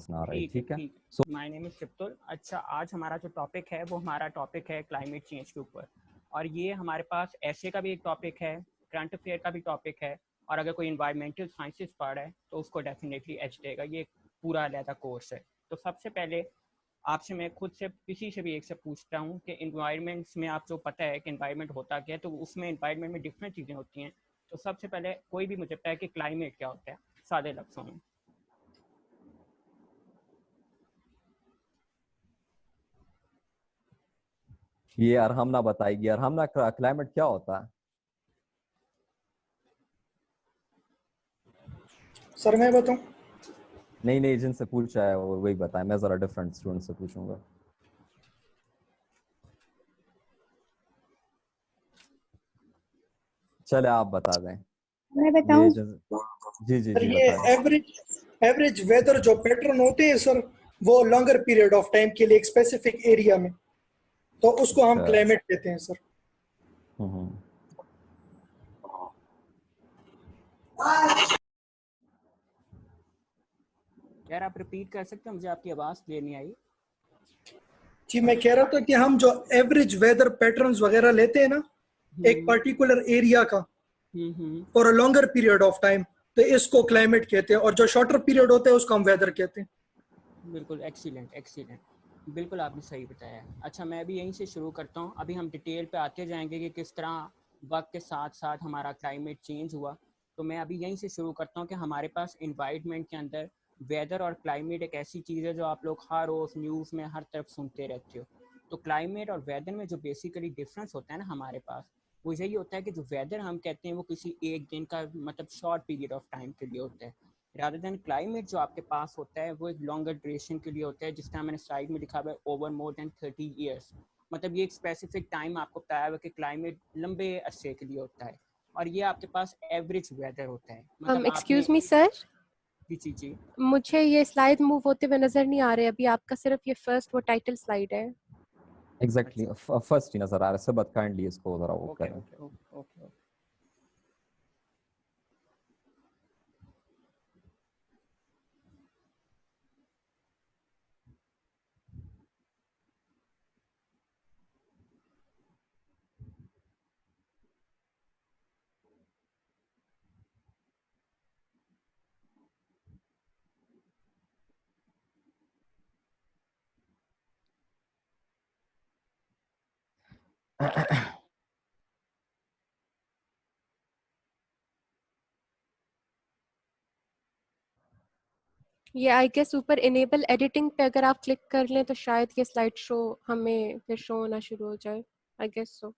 ना रही, ठीक है ठीक है। ठीक। So my name is Shiptul. अच्छा, आज हमारा जो टॉपिक है वो हमारा टॉपिक है क्लाइमेट चेंज के ऊपर, और ये हमारे पास ऐसे का भी एक टॉपिक है, करंट अफेयर का भी टॉपिक है, और अगर कोई इन्वायरमेंटल साइंसेस पढ़ रहा है तो उसको डेफिनेटली एच देगा। ये एक पूरा अलग कोर्स है। तो सबसे पहले आपसे मैं खुद से किसी से भी एक से पूछता हूँ कि इन्वायरमेंट्स में आप जो पता है कि इन्वायरमेंट होता क्या है, तो उसमें इन्वायरमेंट में डिफरेंट चीज़ें होती हैं। तो सबसे पहले कोई भी मुझे पता है कि क्लाइमेट क्या होता है, सादे लफ्ज़ों में। ये अरहम ना बताएगी, अरहम ना क्लाइमेट क्या होता है? सर मैं बताऊं? नहीं नहीं, जिनसे पूछा है वो वही बताए, मैं जरा डिफरेंट स्टूडेंट से पूछूंगा। चले आप बता दें। मैं ये बताऊं? जी जी सर जी ये बताएं। एवरेज वेदर जो पैटर्न होते हैं सर, वो लॉन्गर पीरियड ऑफ टाइम के लिए एक स्पेसिफिक एरिया में, तो उसको हम अच्छा। क्लाइमेट कहते हैं सर। हम्म। यार आप रिपीट कर सकते हैं, मुझे आपकी आवाज़ क्लियर नहीं आई। जी मैं कह रहा था कि हम जो एवरेज वेदर पैटर्न्स वगैरह लेते हैं ना एक पर्टिकुलर एरिया का for a longer period of time, तो इसको क्लाइमेट कहते हैं, और जो शॉर्टर पीरियड होता है उसको हम वेदर कहते हैं। बिल्कुल, एक्सीलेंट एक्सीलेंट, बिल्कुल आपने सही बताया। अच्छा, मैं भी यहीं से शुरू करता हूँ। अभी हम डिटेल पे आते जाएंगे कि किस तरह वक्त के साथ साथ हमारा क्लाइमेट चेंज हुआ। तो मैं अभी यहीं से शुरू करता हूँ कि हमारे पास इन्वायरमेंट के अंदर वेदर और क्लाइमेट एक ऐसी चीज़ है जो आप लोग हर रोज़ न्यूज़ में हर तरफ सुनते रहते हो। तो क्लाइमेट और वेदर में जो बेसिकली डिफरेंस होता है ना हमारे पास, वो यही होता है कि जो वेदर हम कहते हैं वो किसी एक दिन का मतलब शॉर्ट पीरियड ऑफ टाइम के लिए होता है, रादर देन क्लाइमेट जो आपके पास होता है वो एक लॉन्गर ड्यूरेशन के लिए होता है, जिसका मैंने साइड में लिखा हुआ है ओवर मोर देन 30 ईयर्स। मतलब ये एक स्पेसिफिक टाइम आपको बताया हुआ कि क्लाइमेट लंबे अरसे के लिए होता है, और ये आपके पास एवरेज वेदर होता है। मतलब आपने एक्सक्यूज मी सर, जी जी मुझे ये स्लाइड मूव होते हुए नजर नहीं आ रहे अभी। आपका सिर्फ ये फर्स्ट वो टाइटल स्लाइड है। एग्जैक्टली फर्स्ट ही नजर आ रहा है, सब काइंडली इसको जरा वो ओके करें। Okay okay okay. ये आई गेस ऊपर इनेबल एडिटिंग पे अगर आप क्लिक कर लें तो शायद ये स्लाइड शो हमें फिर शो होना शुरू हो जाए। I guess so.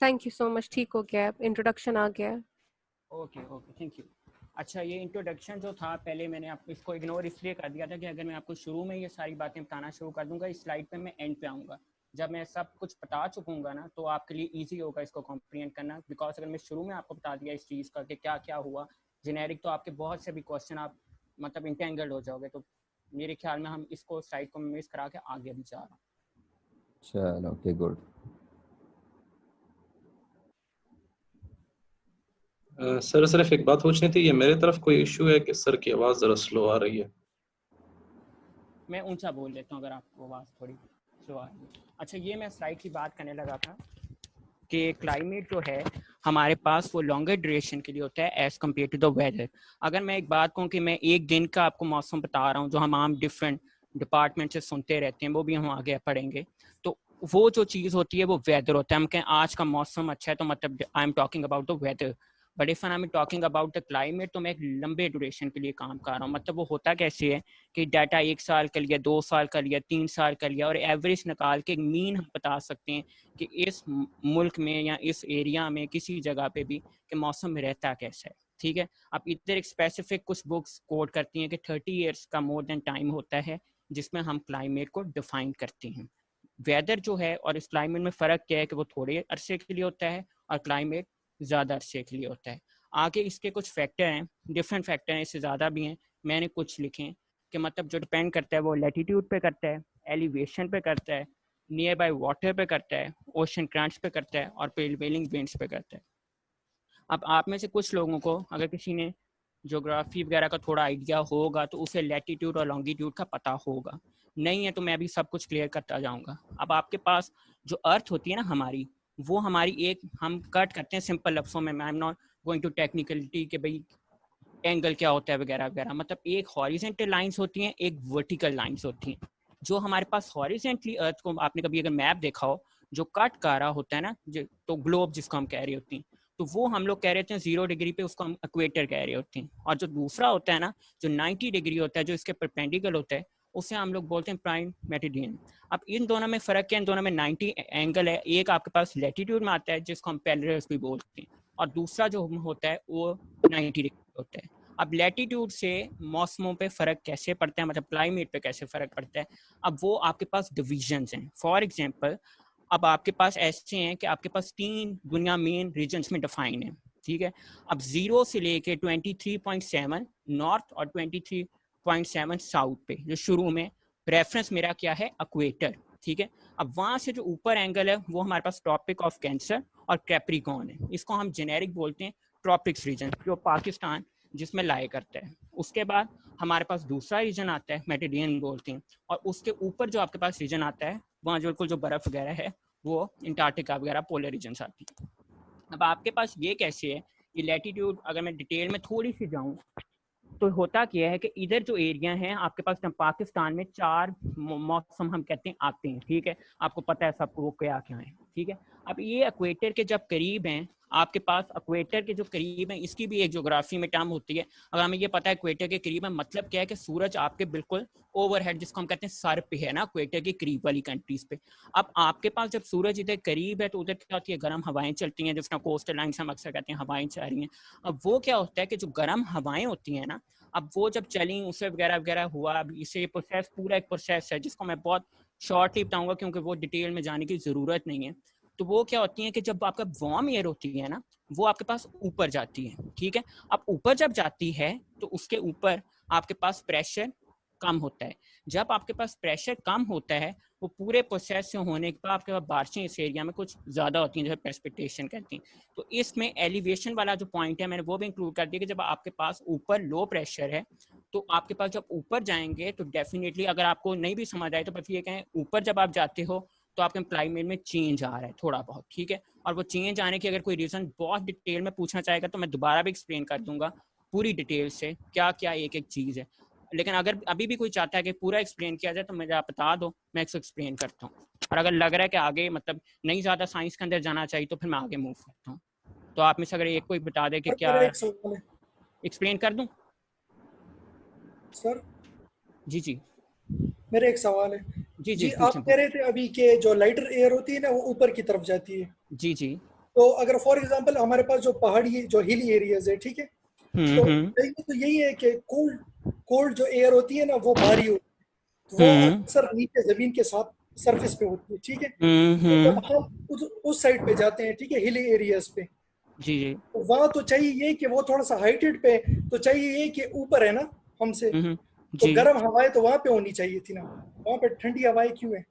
Thank you so much, ठीक हो गया, इंट्रोडक्शन आ गया। Okay okay, thank you. अच्छा, ये इंट्रोडक्शन जो था पहले मैंने आप इसको इग्नोर इसलिए कर दिया था कि अगर मैं आपको शुरू में ये सारी बातें बताना शुरू कर दूंगा, इस स्लाइड पे मैं एंड पे आऊँगा। जब मैं सब कुछ बता चुकूंगा ना तो आपके लिए इजी होगा इसको कॉम्प्रिहेंड करना, बिकॉज अगर मैं शुरू में आपको बता दिया इस चीज़ का कि क्या क्या हुआ जेनेरिक, तो आपके बहुत से भी क्वेश्चन आप मतलब इंटेंगल्ड हो जाओगे। तो मेरे ख्याल में हम इसको स्लाइड को मिस करा के आगे भी जा रहा हूँ। चलो ओके गुड। सर सिर्फ एक बात पूछनी थी, ये मेरे तरफ कोई इशू है कि सर की आवाज़ ज़रा स्लो आ रही है? मैं ऊंचा बोल लेता हूँ अगर आपको आवाज़ थोड़ी स्लो आ रही है। अच्छा, ये मैं स्लाइड की बात करने लगा था कि क्लाइमेट जो है हमारे पास वो लॉन्गर ड्यूरेशन के लिए होता है as compare to the weather. अगर मैं एक बात कहूँ कि मैं एक दिन का आपको मौसम बता रहा हूँ जो हम आम डिफरेंट डिपार्टमेंट से सुनते रहते हैं, वो भी हम आगे पढ़ेंगे, तो वो जो चीज़ होती है वो वेदर होता है। हम कहें आज का मौसम अच्छा है तो मतलब I am talking about the weather. But if I am talking about the climate तो मैं एक लंबे ड्यूरेशन के लिए काम कर रहा हूँ। मतलब वो होता कैसे है कि डाटा 1 साल का लिया, 2 साल का लिया, 3 साल का लिया और एवरेज निकाल के मीन हम बता सकते हैं कि इस मुल्क में या इस एरिया में किसी जगह पे भी कि मौसम में रहता कैसा है। ठीक है, अब इधर एक स्पेसिफिक कुछ बुक्स कोट करती हैं कि 30 ईयर्स का मोर देन टाइम होता है जिसमें हम क्लाइमेट को डिफाइन करते हैं। वेदर जो है और इस क्लाइमेट में फ़र्क क्या है कि वो थोड़े अरसे के लिए होता है और क्लाइमेट ज़्यादा अरसे के लिए होता है। आगे इसके कुछ फैक्टर हैं, डिफरेंट फैक्टर हैं, इससे ज़्यादा भी हैं, मैंने कुछ लिखे हैं कि मतलब जो डिपेंड करता है वो लैटिट्यूड पे करता है, एलिवेशन पे करता है, नियर बाय वाटर पे करता है, ओशन करंट्स पे करता है और प्रिवेलिंग विंड्स पे करता है। अब आप में से कुछ लोगों को अगर किसी ने ज्योग्राफी वगैरह का थोड़ा आइडिया होगा तो उसे लैटिट्यूड और लॉन्गिट्यूड का पता होगा, नहीं है तो मैं अभी सब कुछ क्लियर करता जाऊंगा। अब आपके पास जो अर्थ होती है ना हमारी, वो हमारी एक हम कट करते हैं सिंपल लफ्ज़ों में, I am not going to technicality कि भाई एंगल क्या होता है वगैरह वगैरह। मतलब एक हॉरिजेंटल लाइंस होती हैं, एक वर्टिकल लाइंस होती हैं। जो हमारे पास हॉरिजेंटली अर्थ को आपने कभी अगर मैप देखा हो, जो कट कर रहा होता है ना, तो ग्लोब जिसको हम कह रही होती हैं, तो वो हम लोग कह रहे थे 0 डिग्री पे, उसको हम इक्वेटर कह रहे होते हैं। और जो दूसरा होता है ना, जो 90 डिग्री होता है, जो इसके परपेंडिकुलर होता है, उसे हम लोग बोलते हैं प्राइम मेरिडियन। अब इन दोनों में फ़र्क है, इन दोनों में 90 एंगल है। एक आपके पास लैटिट्यूड में आता है जिसको हम पैरेलल्स भी बोलते हैं, और दूसरा जो होता है वो 90 डिग्री होता है। अब लैटिट्यूड से मौसमों पे फ़र्क कैसे पड़ता है, मतलब क्लाइमेट पे कैसे फ़र्क पड़ता है, अब वो आपके पास डिविजन्स हैं। फॉर एग्जांपल अब आपके पास ऐसे हैं कि आपके पास 3 दुनिया मेन रीजन्स में डिफाइन है। ठीक है, अब 0 से लेके 23.7 नॉर्थ और 23.7 साउथ पे, जो शुरू में रेफरेंस मेरा क्या है, इक्वेटर। ठीक है, अब वहाँ से जो ऊपर एंगल है वो हमारे पास ट्रॉपिक ऑफ कैंसर और कैप्रिकॉर्न है। इसको हम जेनेरिक बोलते हैं ट्रॉपिक्स रीजन, जो पाकिस्तान जिसमें लाए करता है। उसके बाद हमारे पास दूसरा रीजन आता है मेरिडियन बोलते हैं, और उसके ऊपर जो आपके पास रीजन आता है वहाँ जो बिल्कुल जो बर्फ़ वगैरह है वो अंटार्कटिका वगैरह पोलर रीजन्स आती है। अब आपके पास ये कैसे है, ये लैटिट्यूड अगर मैं डिटेल में थोड़ी सी जाऊँ तो होता क्या है कि इधर जो एरिया है आपके पास पाकिस्तान में 4 मौसम हम कहते हैं आते हैं। ठीक है, आपको पता है सबको वो क्या क्या है। ठीक है, अब ये इक्वेटर के जब करीब हैं, आपके पास इक्वेटर के जो करीब हैं, इसकी भी एक ज्योग्राफी में टर्म होती है। अगर हमें ये पता है इक्वेटर के करीब है, मतलब क्या है कि सूरज आपके बिल्कुल ओवरहेड, जिसको हम कहते हैं सर पे है ना, इक्वेटर के करीब वाली कंट्रीज पे। अब आपके पास जब सूरज इधर करीब है तो उधर क्या होती है, गर्म हवाएं चलती हैं, जिसका कोस्टल लाइन हम अक्सर कहते हैं हवाएं चल रही हैं। अब वो क्या होता है कि जो गर्म हवाएं होती हैं ना, अब वो जब चली उससे वगैरह वगैरह हुआ, अब इसे प्रोसेस पूरा एक प्रोसेस है जिसको मैं बहुत शॉर्टली बताऊंगा क्योंकि वो डिटेल में जाने की ज़रूरत नहीं है। तो वो क्या होती है कि जब आपका वार्म एयर होती है ना, वो आपके पास ऊपर जाती है। ठीक है, अब ऊपर जब जाती है तो उसके ऊपर आपके पास प्रेशर कम होता है। जब आपके पास प्रेशर कम होता है, वो पूरे प्रोसेस से होने के बाद आपके पास बारिशें इस एरिया में कुछ ज़्यादा होती हैं, जो प्रेसिपिटेशन कहती हैं। तो इसमें एलिवेशन वाला जो पॉइंट है मैंने वो भी इंक्लूड कर दिया कि जब आपके पास ऊपर लो प्रेशर है तो आपके पास जब ऊपर जाएंगे तो डेफिनेटली, अगर आपको नहीं भी समझ आए तो बस ये कहें, ऊपर जब आप जाते हो तो आपके क्लाइमेट में चेंज आ रहा है थोड़ा बहुत। ठीक है, और वो चेंज आने की अगर कोई रीज़न बहुत डिटेल में पूछना चाहेगा तो मैं दोबारा भी एक्सप्लेन कर दूंगा पूरी डिटेल से क्या क्या एक एक चीज़ है। लेकिन अगर अभी भी कोई चाहता है कि पूरा एक्सप्लेन किया जाए तो मुझे आप बता दो, मैं इसको एक्सप्लेन करता हूँ। और अगर लग रहा है कि आगे मतलब नहीं ज़्यादा साइंस के अंदर जाना चाहिए तो फिर मैं आगे मूव करता हूँ। तो आप में से अगर एक कोई बता दे कि क्या एक्सप्लेन कर दूँ। सर जी जी मेरा एक सवाल है। जी जी आप पूछें कह रहे थे अभी के जो लाइटर एयर होती है ना वो ऊपर की तरफ जाती है। जी जी तो अगर फॉर एग्जांपल हमारे पास जो पहाड़ी जो हिली एरियाज है, ठीक है, तो यही है कि कोल्ड कोल्ड जो एयर होती है ना वो भारी होती है, वो अक्सर नीचे जमीन के साथ सरफेस पे होती है। ठीक है, तो जब हम उस साइड पे जाते हैं, ठीक है, हिली एरियाज पे, जी जी तो वहाँ तो चाहिए ये कि वो थोड़ा सा हाइटेड पे, तो चाहिए ये कि ऊपर है ना हमसे, तो जी गर्म हवाएं तो वहाँ पे होनी चाहिए थी ना, वहाँ पे ठंडी हवाएं क्यों है?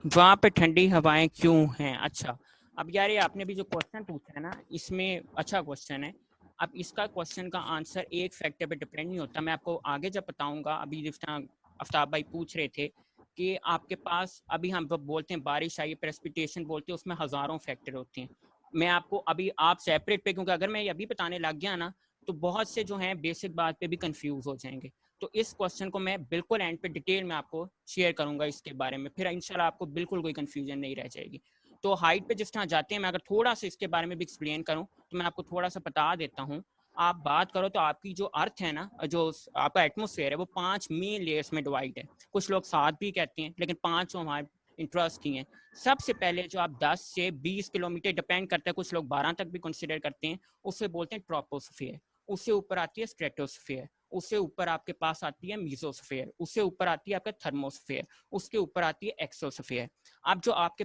वहाँ पे ठंडी हवाएं क्यों हैं? अच्छा, अब यार ये आपने भी जो क्वेश्चन पूछा है ना, इसमें अच्छा क्वेश्चन है। अब इसका क्वेश्चन का आंसर एक फैक्टर पे डिपेंड नहीं होता, मैं आपको आगे जब बताऊंगा। अभी जिस तरह आफ्ताब भाई पूछ रहे थे कि आपके पास अभी हम बोलते हैं बारिश आई, प्रेसिपिटेशन बोलते हैं, उसमें हज़ारों फैक्टर होते हैं। मैं आपको अभी आप सेपरेट पे, क्योंकि अगर मैं ये अभी बताने लग गया ना तो बहुत से जो हैं बेसिक बात पे भी कंफ्यूज हो जाएंगे। तो इस क्वेश्चन को मैं बिल्कुल एंड पे डिटेल में आपको शेयर करूंगा इसके बारे में, फिर इंशाल्लाह आपको बिल्कुल कोई कंफ्यूजन नहीं रह जाएगी। तो हाइट पे जिस तरह जाते हैं, मैं अगर थोड़ा सा इसके बारे में भी एक्सप्लेन करूं तो मैं आपको थोड़ा सा बता देता हूं। आप बात करो तो आपकी जो अर्थ है ना, जो आपका एटमॉस्फेयर है, वो 5 मेन लेयर्स में डिवाइड है। कुछ लोग 7 भी कहते हैं, लेकिन 5 जो हमारे इंटरेस्ट की हैं। सबसे पहले जो आप 10 से 20 किलोमीटर, डिपेंड करता है, कुछ लोग 12 तक भी कंसिडर करते हैं, उससे बोलते हैं ट्रोपोस्फेयर। उससे ऊपर आती है स्ट्रेटोस्फेयर, उससे ऊपर आपके पास आती है मीजोस्फेयर, उससे ऊपर आती है आपका थर्मोस्फेयर, उसके ऊपर आती है एक्सोस्फेयर। अब जो आपके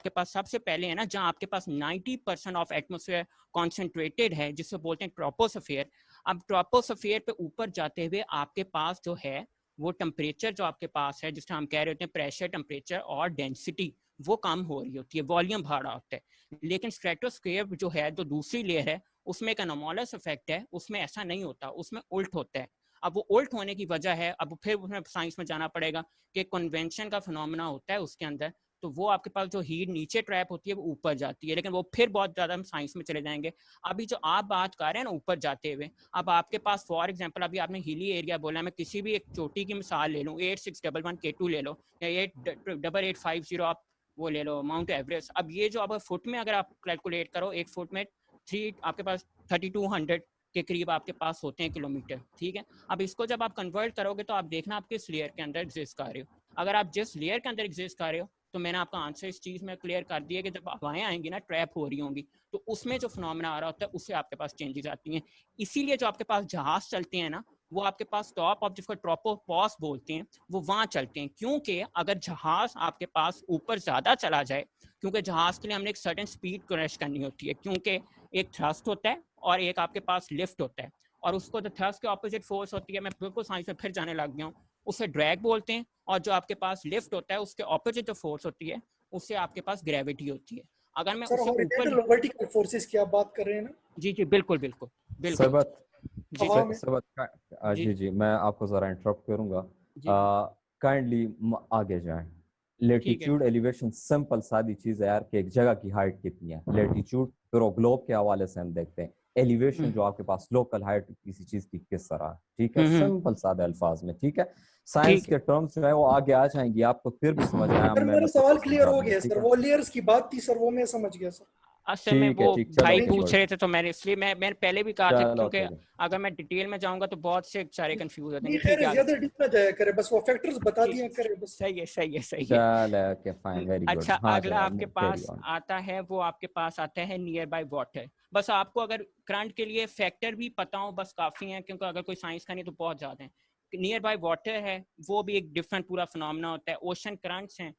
पास सबसे पहले है ना, जहां आपके पास 90% ऑफ एटमॉस्फेयर कॉन्सेंट्रेटेड है, जिसे बोलते हैं ट्रोपोस्फेयर। अब ट्रोपोस्फेयर पे ऊपर जाते हुए आपके पास जो है वो टेम्परेचर जो आपके पास है, जिससे हम कह रहे होते हैं प्रेशर, टेम्परेचर और डेंसिटी, वो कम हो रही होती है, वॉल्यूम बढ़ रहा होता है। लेकिन स्ट्रेटोस्फेयर जो है, जो दूसरी लेयर है, उसमें एक अनोमलस इफेक्ट है, उसमें ऐसा नहीं होता, उसमें उल्ट होता है। अब वो उल्ट होने की वजह है, अब फिर उसमें साइंस में जाना पड़ेगा कि कन्वेंशन का फिनोमेना होता है उसके अंदर, तो वो आपके पास जो हीट नीचे ट्रैप होती है वो ऊपर जाती है, लेकिन वो फिर बहुत ज़्यादा हम साइंस में चले जाएंगे। अभी जो आप बात कर रहे हैं ना ऊपर जाते हुए, अब आपके पास फॉर एग्जांपल अभी आपने हिली एरिया बोला, मैं किसी भी एक चोटी की मिसाल ले लूँ, 8611 K2 ले लो, या 8850 आप वो ले लो माउंट एवरेस्ट। अब ये जो आप फुट में अगर आप कैलकुलेट करो, एक फुट में आपके पास 3200 के करीब आपके पास होते हैं किलोमीटर, ठीक है। अब इसको जब आप कन्वर्ट करोगे तो आप देखना आप किस लेयर के अंदर एग्जिस्ट कर रहे हो। अगर आप जिस लेयर के अंदर एग्जिस्ट कर रहे हो, तो मैंने आपका आंसर इस चीज़ में क्लियर कर दिया कि जब हवाएं आएंगी ना, ट्रैप हो रही होंगी, तो उसमें जो फिनोमेना आ रहा होता है, उससे आपके पास चेंजेस आती हैं। इसीलिए जो आपके पास जहाज चलते हैं ना, वो आपके पास टॉप ऑफ, जिसको ट्रोपोपॉज बोलते हैं, वो वहाँ चलते हैं। क्योंकि अगर जहाज आपके पास ऊपर ज़्यादा चला जाए, क्योंकि जहाज के लिए हमने एक सर्टेन स्पीड क्रैश करनी होती है, क्योंकि एक थ्रस्ट होता है और एक आपके पास लिफ्ट होता है, और उसको जो थ्रस्ट के ऑपोजिट फोर्स होती है, मैं बिल्कुल साइंस में फिर जाने लग गया हूँ, उसे ड्रैग बोलते हैं। और जो आपके पास लिफ्ट होता है, उसके ऑपोजिट जो फोर्स होती है, उससे आपके पास ग्रेविटी होती है। अगर मैं सर उससे हॉरिजॉन्टल ऊपर, और वर्टिकल फोर्सेस की आप बात कर रहे हैं ना जी जी बिल्कुल बिल्कुल बिल्कुल, सरबत जी हवा जी में? सरबत जी जी जी, मैं आपको जरा इंटरप्ट करूंगा। जी काइंडली आगे जाएं। ठीक है। लेटीट्यूड एलिवेशन सिंपल सादी चीज है यार, कि एक जगह की हाइट कितनी है। लेटीट्यूड फिर ग्लोब के हवाले से हम देखते हैं एलिवेशन, जो आपके पास लोकल हाइट किसी चीज की किस तरह है, ठीक है, हम्म, सिंपल सादे अल्फाज में, ठीक है। साइंस ठीक है। के टर्म्स जो है वो आगे आ जाएंगी, आपको फिर भी समझ में आया, सर मैं मेरा मतलब सवाल को क्लियर समझा हो दूंगा, गया ठीक सर, है। वो लेयर्स की बात थी सर, वो मैं समझ गया सर। असल में वो ठीक, चलो भाई थैंक यू। पूछ रहे थे, तो मैंने इसलिए मैंने पहले भी कहा था, चलो क्योंकि ठीक है, अगर मैं डिटेल में जाऊंगा तो बहुत से सारे कंफ्यूज हो नहीं जाएंगे। खैर ठीक है है, आगे। ज्यादा डीप ना जाया करे, बस वो फैक्टर्स बता ठीक, दिया करे बस। सही है सही है सही है। चलो ओके फाइन, वेरी गुड। अच्छा, हाँ अगला आपके कैरी पास ऑन। आता है, वो आपके पास आता है नियर बाय वाटर। बस आपको अगर करंट के लिए फैक्टर भी पता हो बस काफ़ी है, क्योंकि अगर कोई साइंस का नहीं तो बहुत ज़्यादा है। नियर बाय वाटर है, वो भी एक डिफरेंट पूरा फिनोमेना होता है। ओशन करंट्स हैं,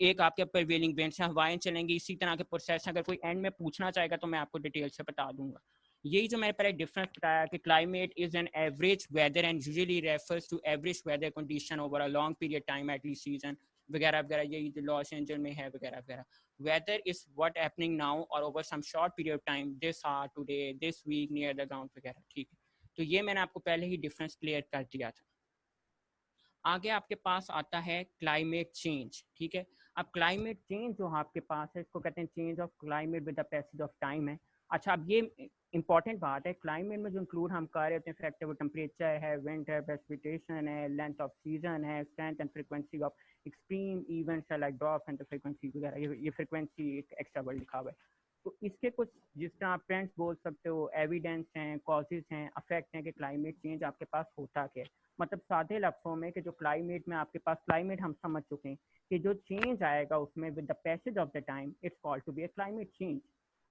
एक आपके प्रिवेलिंग विंड्स हैं, हवाएं चलेंगी, इसी तरह के प्रोसेस। अगर कोई एंड में पूछना चाहेगा तो मैं आपको डिटेल से बता दूंगा। यही जो मैंने पहले डिफरेंस बताया कि climate is an average weather and usually refers to average weather condition over a long period time at least season वगैरह वगैरह, यही जो लॉस एंजल में है वगैरह वगैरह। Weather is what happening now और over some short period time, this hour, today, this week, near the ground वगैरह, ठीक है। तो ये मैंने आपको पहले ही डिफरेंस क्लियर कर दिया था। आगे आपके पास आता है क्लाइमेट चेंज, ठीक है। अब क्लाइमेट चेंज जो आपके पास है, इसको कहते हैं change of climate with the passage of time है। अच्छा, अब ये इंपॉर्टेंट बात है, क्लाइमेट में जो इंक्लूड हम कर रहे होते हैं फैक्टर, वो टेम्परेचर है, विंड है, प्रेसिपिटेशन है, लेंथ ऑफ सीजन है, strength and frequency of extreme events like drop and the frequency वगैरह। ये फ्रीक्वेंसी एक एक्स्ट्रा वर्ड लिखा हुआ है। तो इसके कुछ जिस तरह आप ट्रेंड्स बोल सकते हो, एविडेंस हैं, कॉजेज हैं, अफेक्ट हैं कि क्लाइमेट चेंज आपके पास होता क्या है। मतलब सादे लफ्ज़ों में कि जो क्लाइमेट में आपके पास, क्लाइमेट हम समझ चुके हैं कि जो चेंज आएगा उसमें with the passage of the time, it's called to be a climate change.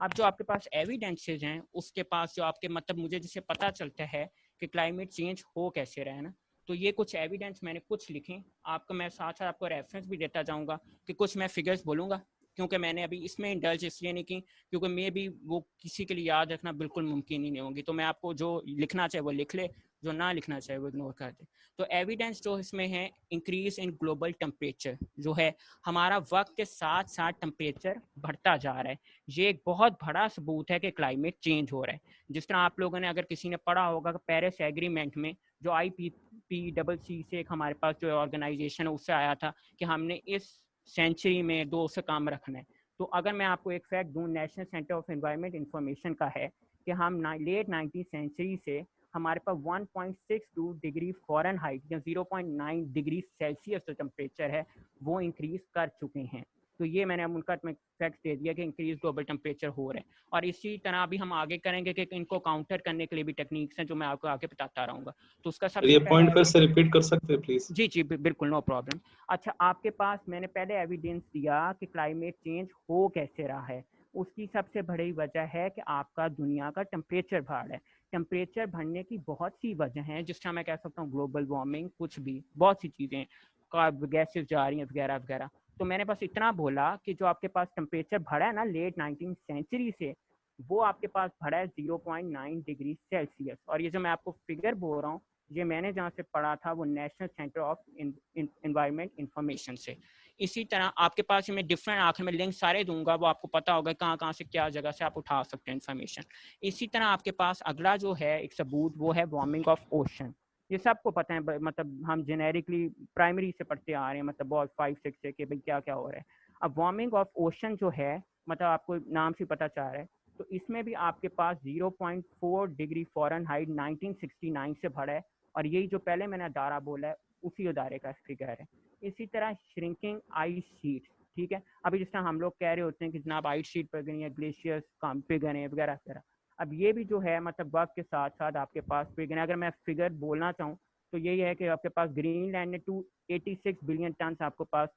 अब जो आपके पास एविडेंसेज हैं, उसके पास जो आपके मतलब मुझे जिससे पता चलता है कि क्लाइमेट चेंज हो कैसे रहा है ना, तो ये कुछ एविडेंस मैंने कुछ लिखे आपको, मैं साथ साथ आपको रेफरेंस भी देता जाऊंगा कि कुछ मैं फिगर्स बोलूँगा, क्योंकि मैंने अभी इसमें इंडल्ज इसलिए नहीं की क्योंकि मे भी वो किसी के लिए याद रखना बिल्कुल मुमकिन ही नहीं होगी। तो मैं आपको जो लिखना चाहे वो लिख ले, जो ना लिखना चाहे वो इग्नोर कर दे। तो एविडेंस जो इसमें है, इंक्रीज इन ग्लोबल टेम्परेचर जो है, हमारा वक्त के साथ साथ टेम्परेचर बढ़ता जा रहा है। ये एक बहुत बड़ा सबूत है कि क्लाइमेट चेंज हो रहा है। जिस तरह आप लोगों ने, अगर किसी ने पढ़ा होगा कि पेरिस एग्रीमेंट में जो IPCC से एक हमारे पास जो ऑर्गेनाइजेशन है उससे आया था कि हमने इस सेंचुरी में 2 से कम रखना है। तो अगर मैं आपको एक फैक्ट दूं, national centre of environment information का है कि हम लेट 19th सेंचुरी से हमारे पास 1.62 डिग्री फ़ारेनहाइट या 0.9 डिग्री सेल्सियस जो टेम्परेचर है वो इंक्रीज कर चुके हैं। तो ये मैंने अब उनका फैक्ट दे दिया कि इंक्रीज ग्लोबल टेम्परेचर हो रहा है। और इसी तरह अभी हम आगे करेंगे कि इनको काउंटर करने के लिए भी टेक्निक्स हैं जो मैं आपको आगे बताता रहूँगा। तो उसका सबसे ये पहला पॉइंट फिर से रिपीट कर सकते हैं प्लीज? जी जी बिल्कुल, नो प्रॉब्लम। अच्छा, आपके पास मैंने पहले एविडेंस दिया कि क्लाइमेट चेंज हो कैसे रहा है। उसकी सबसे बड़ी वजह है कि आपका दुनिया का टेम्परेचर बढ़ रहा है। टेम्परेचर बढ़ने की बहुत सी वजह हैं, जिस तरह मैं कह सकता हूँ ग्लोबल वार्मिंग, कुछ भी बहुत सी चीज़ें, गैसेस जा रही हैं वगैरह वगैरह। तो मैंने बस इतना बोला कि जो आपके पास टेम्परेचर बढ़ा है ना लेट 19th सेंचुरी से, वो आपके पास बढ़ा है 0.9 डिग्री सेल्सियस। और ये जो मैं आपको फिगर बोल रहा हूँ, ये मैंने जहाँ से पढ़ा था वो national centre of environment information से। इसी तरह आपके पास मैं डिफरेंट आखिर में लिंक सारे दूंगा, वो आपको पता होगा कहाँ कहाँ से क्या जगह से आप उठा सकते हैं इन्फॉर्मेशन। इसी तरह आपके पास अगला जो है एक सबूत, वो है वार्मिंग ऑफ ओशन। ये सबको पता है, मतलब हम जेनेरिकली प्राइमरी से पढ़ते आ रहे हैं, मतलब बहुत 5-6 से कि भाई क्या क्या हो रहा है। अब वार्मिंग ऑफ ओशन जो है, मतलब आपको नाम से पता चल रहा है, तो इसमें भी आपके पास 0.4 डिग्री फ़ारेनहाइट 1969 से बढ़ा है। और यही जो पहले मैंने अदारा बोला है, उसी अदारे का फिगर है। इसी तरह श्रिंकिंग आइस शीट, ठीक है। अभी जिस तरह हम लोग कह रहे होते हैं कि जनाब आइस शीट पर गई है, ग्लेशियर्स काम पे गए हैं वगैरह वगैरह। अब ये भी जो है मतलब वक्त के साथ साथ आपके पास फिगर, अगर मैं फिगर बोलना चाहूँ तो यही है कि आपके पास ग्रीनलैंड ने 286 बिलियन टन आपको पास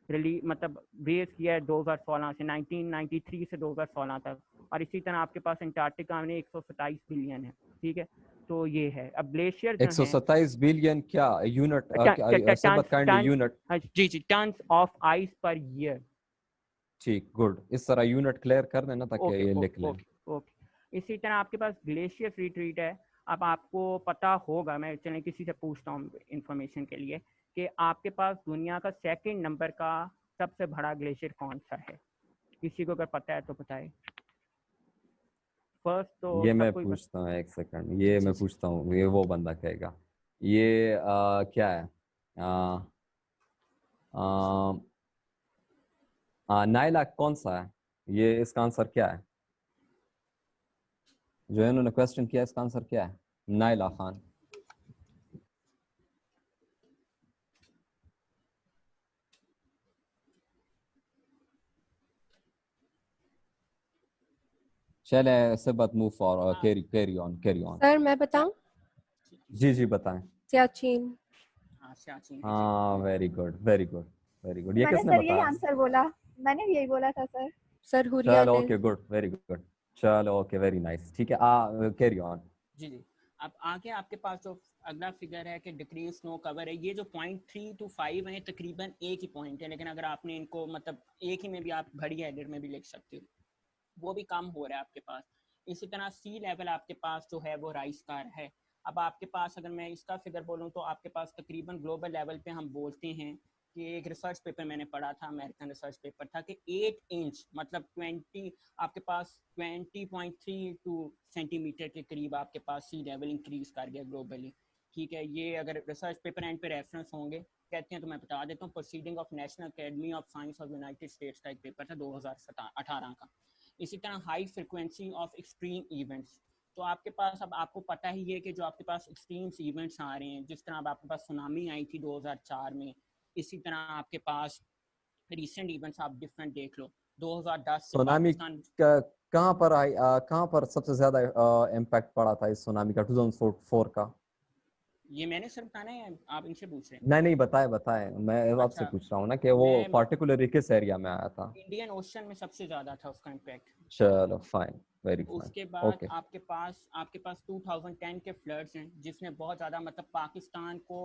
मतलब रेज किया है 2016 से, 1993 से 2016 तक। और इसी तरह आपके पास अंटार्कटिका में 127 बिलियन है, ठीक है। तो ये है। अब ग्लेशियर जो है 127 बिलियन क्या यूनिट यूनिट? जी जी, tons of ice per year. ठीक, गुड। इस तरह यूनिट क्लियर कर देना ताकि ओके ये लिख लें। Okay okay. इसी तरह आपके पास ग्लेशियर रिट्रीट है। अब आपको पता होगा, मैं चलें किसी से पूछता हूँ इंफॉर्मेशन के लिए, कि आपके पास दुनिया का सेकंड नंबर का सबसे बड़ा ग्लेशियर कौन सा है? किसी को अगर पता है तो बताए। फर्स्ट तो ये मैं सबको ही पूछता हूँ, एक सेकंड, ये मैं पूछता हूँ, ये वो बंदा कहेगा। ये क्या है? नाइला कौन सा है? ये इसका आंसर क्या है? जो इन्होंने क्वेश्चन किया इसका आंसर क्या है? नाइला खान। चले Sibat move for, carry on. Sir मैं बताऊं? जी जी बताएं। सियाचिन। सियाचिन। हाँ, very good very good very good. ये मैंने किसने सर यही बताया? आंसर बोला, मैंने भी यही बोला था सर। सर हुरिया चलो ने। Okay, good, very good. चलो ओके, वेरी नाइस। ठीक है, कैरी ऑन। जी जी। अब आगे आपके पास जो अगला फिगर है कि डिक्रीज स्नो कवर है, ये जो 0.3 to 5 है तकरीबन एक ही पॉइंट है, लेकिन अगर आपने इनको मतलब एक ही में भी आप घड़ी हेडर में भी लिख सकते हो, वो भी कम हो रहा है आपके पास। इसी तरह सी लेवल आपके पास जो है वो राइज का है। अब आपके पास अगर मैं इसका फिगर बोलूँ तो आपके पास तकरीबन ग्लोबल लेवल पे हम बोलते हैं कि एक रिसर्च पेपर मैंने पढ़ा था, अमेरिकन रिसर्च पेपर था, कि 8 इंच मतलब 20 आपके पास 20.32 सेंटीमीटर के करीब आपके पास सी लेवल इंक्रीज कर गया ग्लोबली, ठीक है। ये अगर रिसर्च पेपर एंड पे रेफरेंस होंगे कहते हैं तो मैं बता देता हूँ। Proceeding of national academy of science of United states का एक पेपर था 2018 का। इसी तरह high frequency of extreme events, तो आपके पास अब आपको पता ही है कि जो आपके पास एक्सट्रीम इवेंट्स आ रहे हैं, जिस तरह अब आपके पास सुनामी आई थी 2004 में, इसी तरह आपके पास रिसेंट इवेंट्स आप डिफरेंट देख लो 2010 से सुनामी पाकिस्तान। कहाँ पर आई, कहाँ पर सबसे ज्यादा इम्पैक्ट पड़ा था इस सुनामी का? 2004 का? ये मैंने सर बताना है, आप इनसे पूछ रहे हैं? नहीं, बताए, मैं आपसे अच्छा, पूछ रहा हूँ ना कि वो मैं पार्टिकुलरली किस एरिया में आया था। इंडियन ओशन में सबसे ज्यादा था उसका इम्पैक्ट। चलो फाइन, वेरी फाइन, उसके बाद ओके। आपके पास 2010 के फ्लड्स हैं, जिसने बहुत ज़्यादा मतलब पाकिस्तान को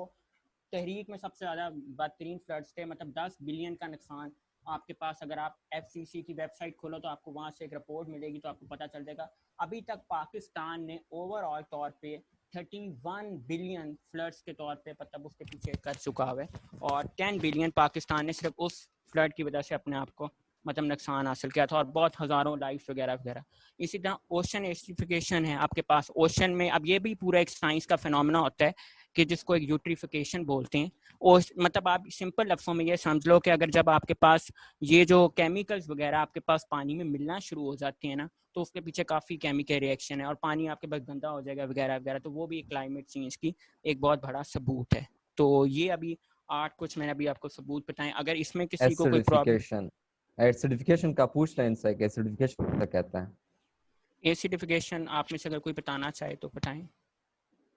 तहरीक में सबसे ज़्यादा बदतरीन फ्लड्स थे, मतलब 10 बिलियन का नुकसान। आपके पास अगर आप FCC की वेबसाइट खोलो तो आपको वहाँ से एक रिपोर्ट मिलेगी, तो आपको पता चल जाएगा अभी तक पाकिस्तान ने ओवरऑल तौर पे 31 बिलियन फ्लड्स के तौर पे मतलब उसके पीछे कर चुका है। और 10 बिलियन पाकिस्तान ने सिर्फ उस फ्लड की वजह से अपने आप को मतलब नुकसान हासिल किया था, और बहुत हज़ारों लाइफ वगैरह वगैरह। इसी तरह ओशन एसिडिफिकेशन है आपके पास ओशन में। अब ये भी पूरा एक साइंस का फिनोमेना होता है कि जिसको एक यूट्रिफिकेशन बोलते हैं। और मतलब आप सिंपल लफ्ज़ों में ये समझ लो कि अगर जब आपके पास ये जो केमिकल्स वगैरह आपके पास पानी में मिलना शुरू हो जाते हैं ना, तो उसके पीछे काफ़ी केमिकल रिएक्शन है और पानी आपके पास गंदा हो जाएगा वगैरह वगैरह। तो वो भी क्लाइमेट चेंज की एक बहुत बड़ा सबूत है। तो ये अभी 8 कुछ मैंने अभी आपको सबूत बताएं। अगर इसमें किसी को कोई प्रॉब्लम, एसिडिफिकेशन एसिडिफिकेशन का पूछ लें इनसे कि एसिडिफिकेशन क्या कहता है। एसिडिफिकेशन आप में से अगर कोई बताना चाहे तो बताएं।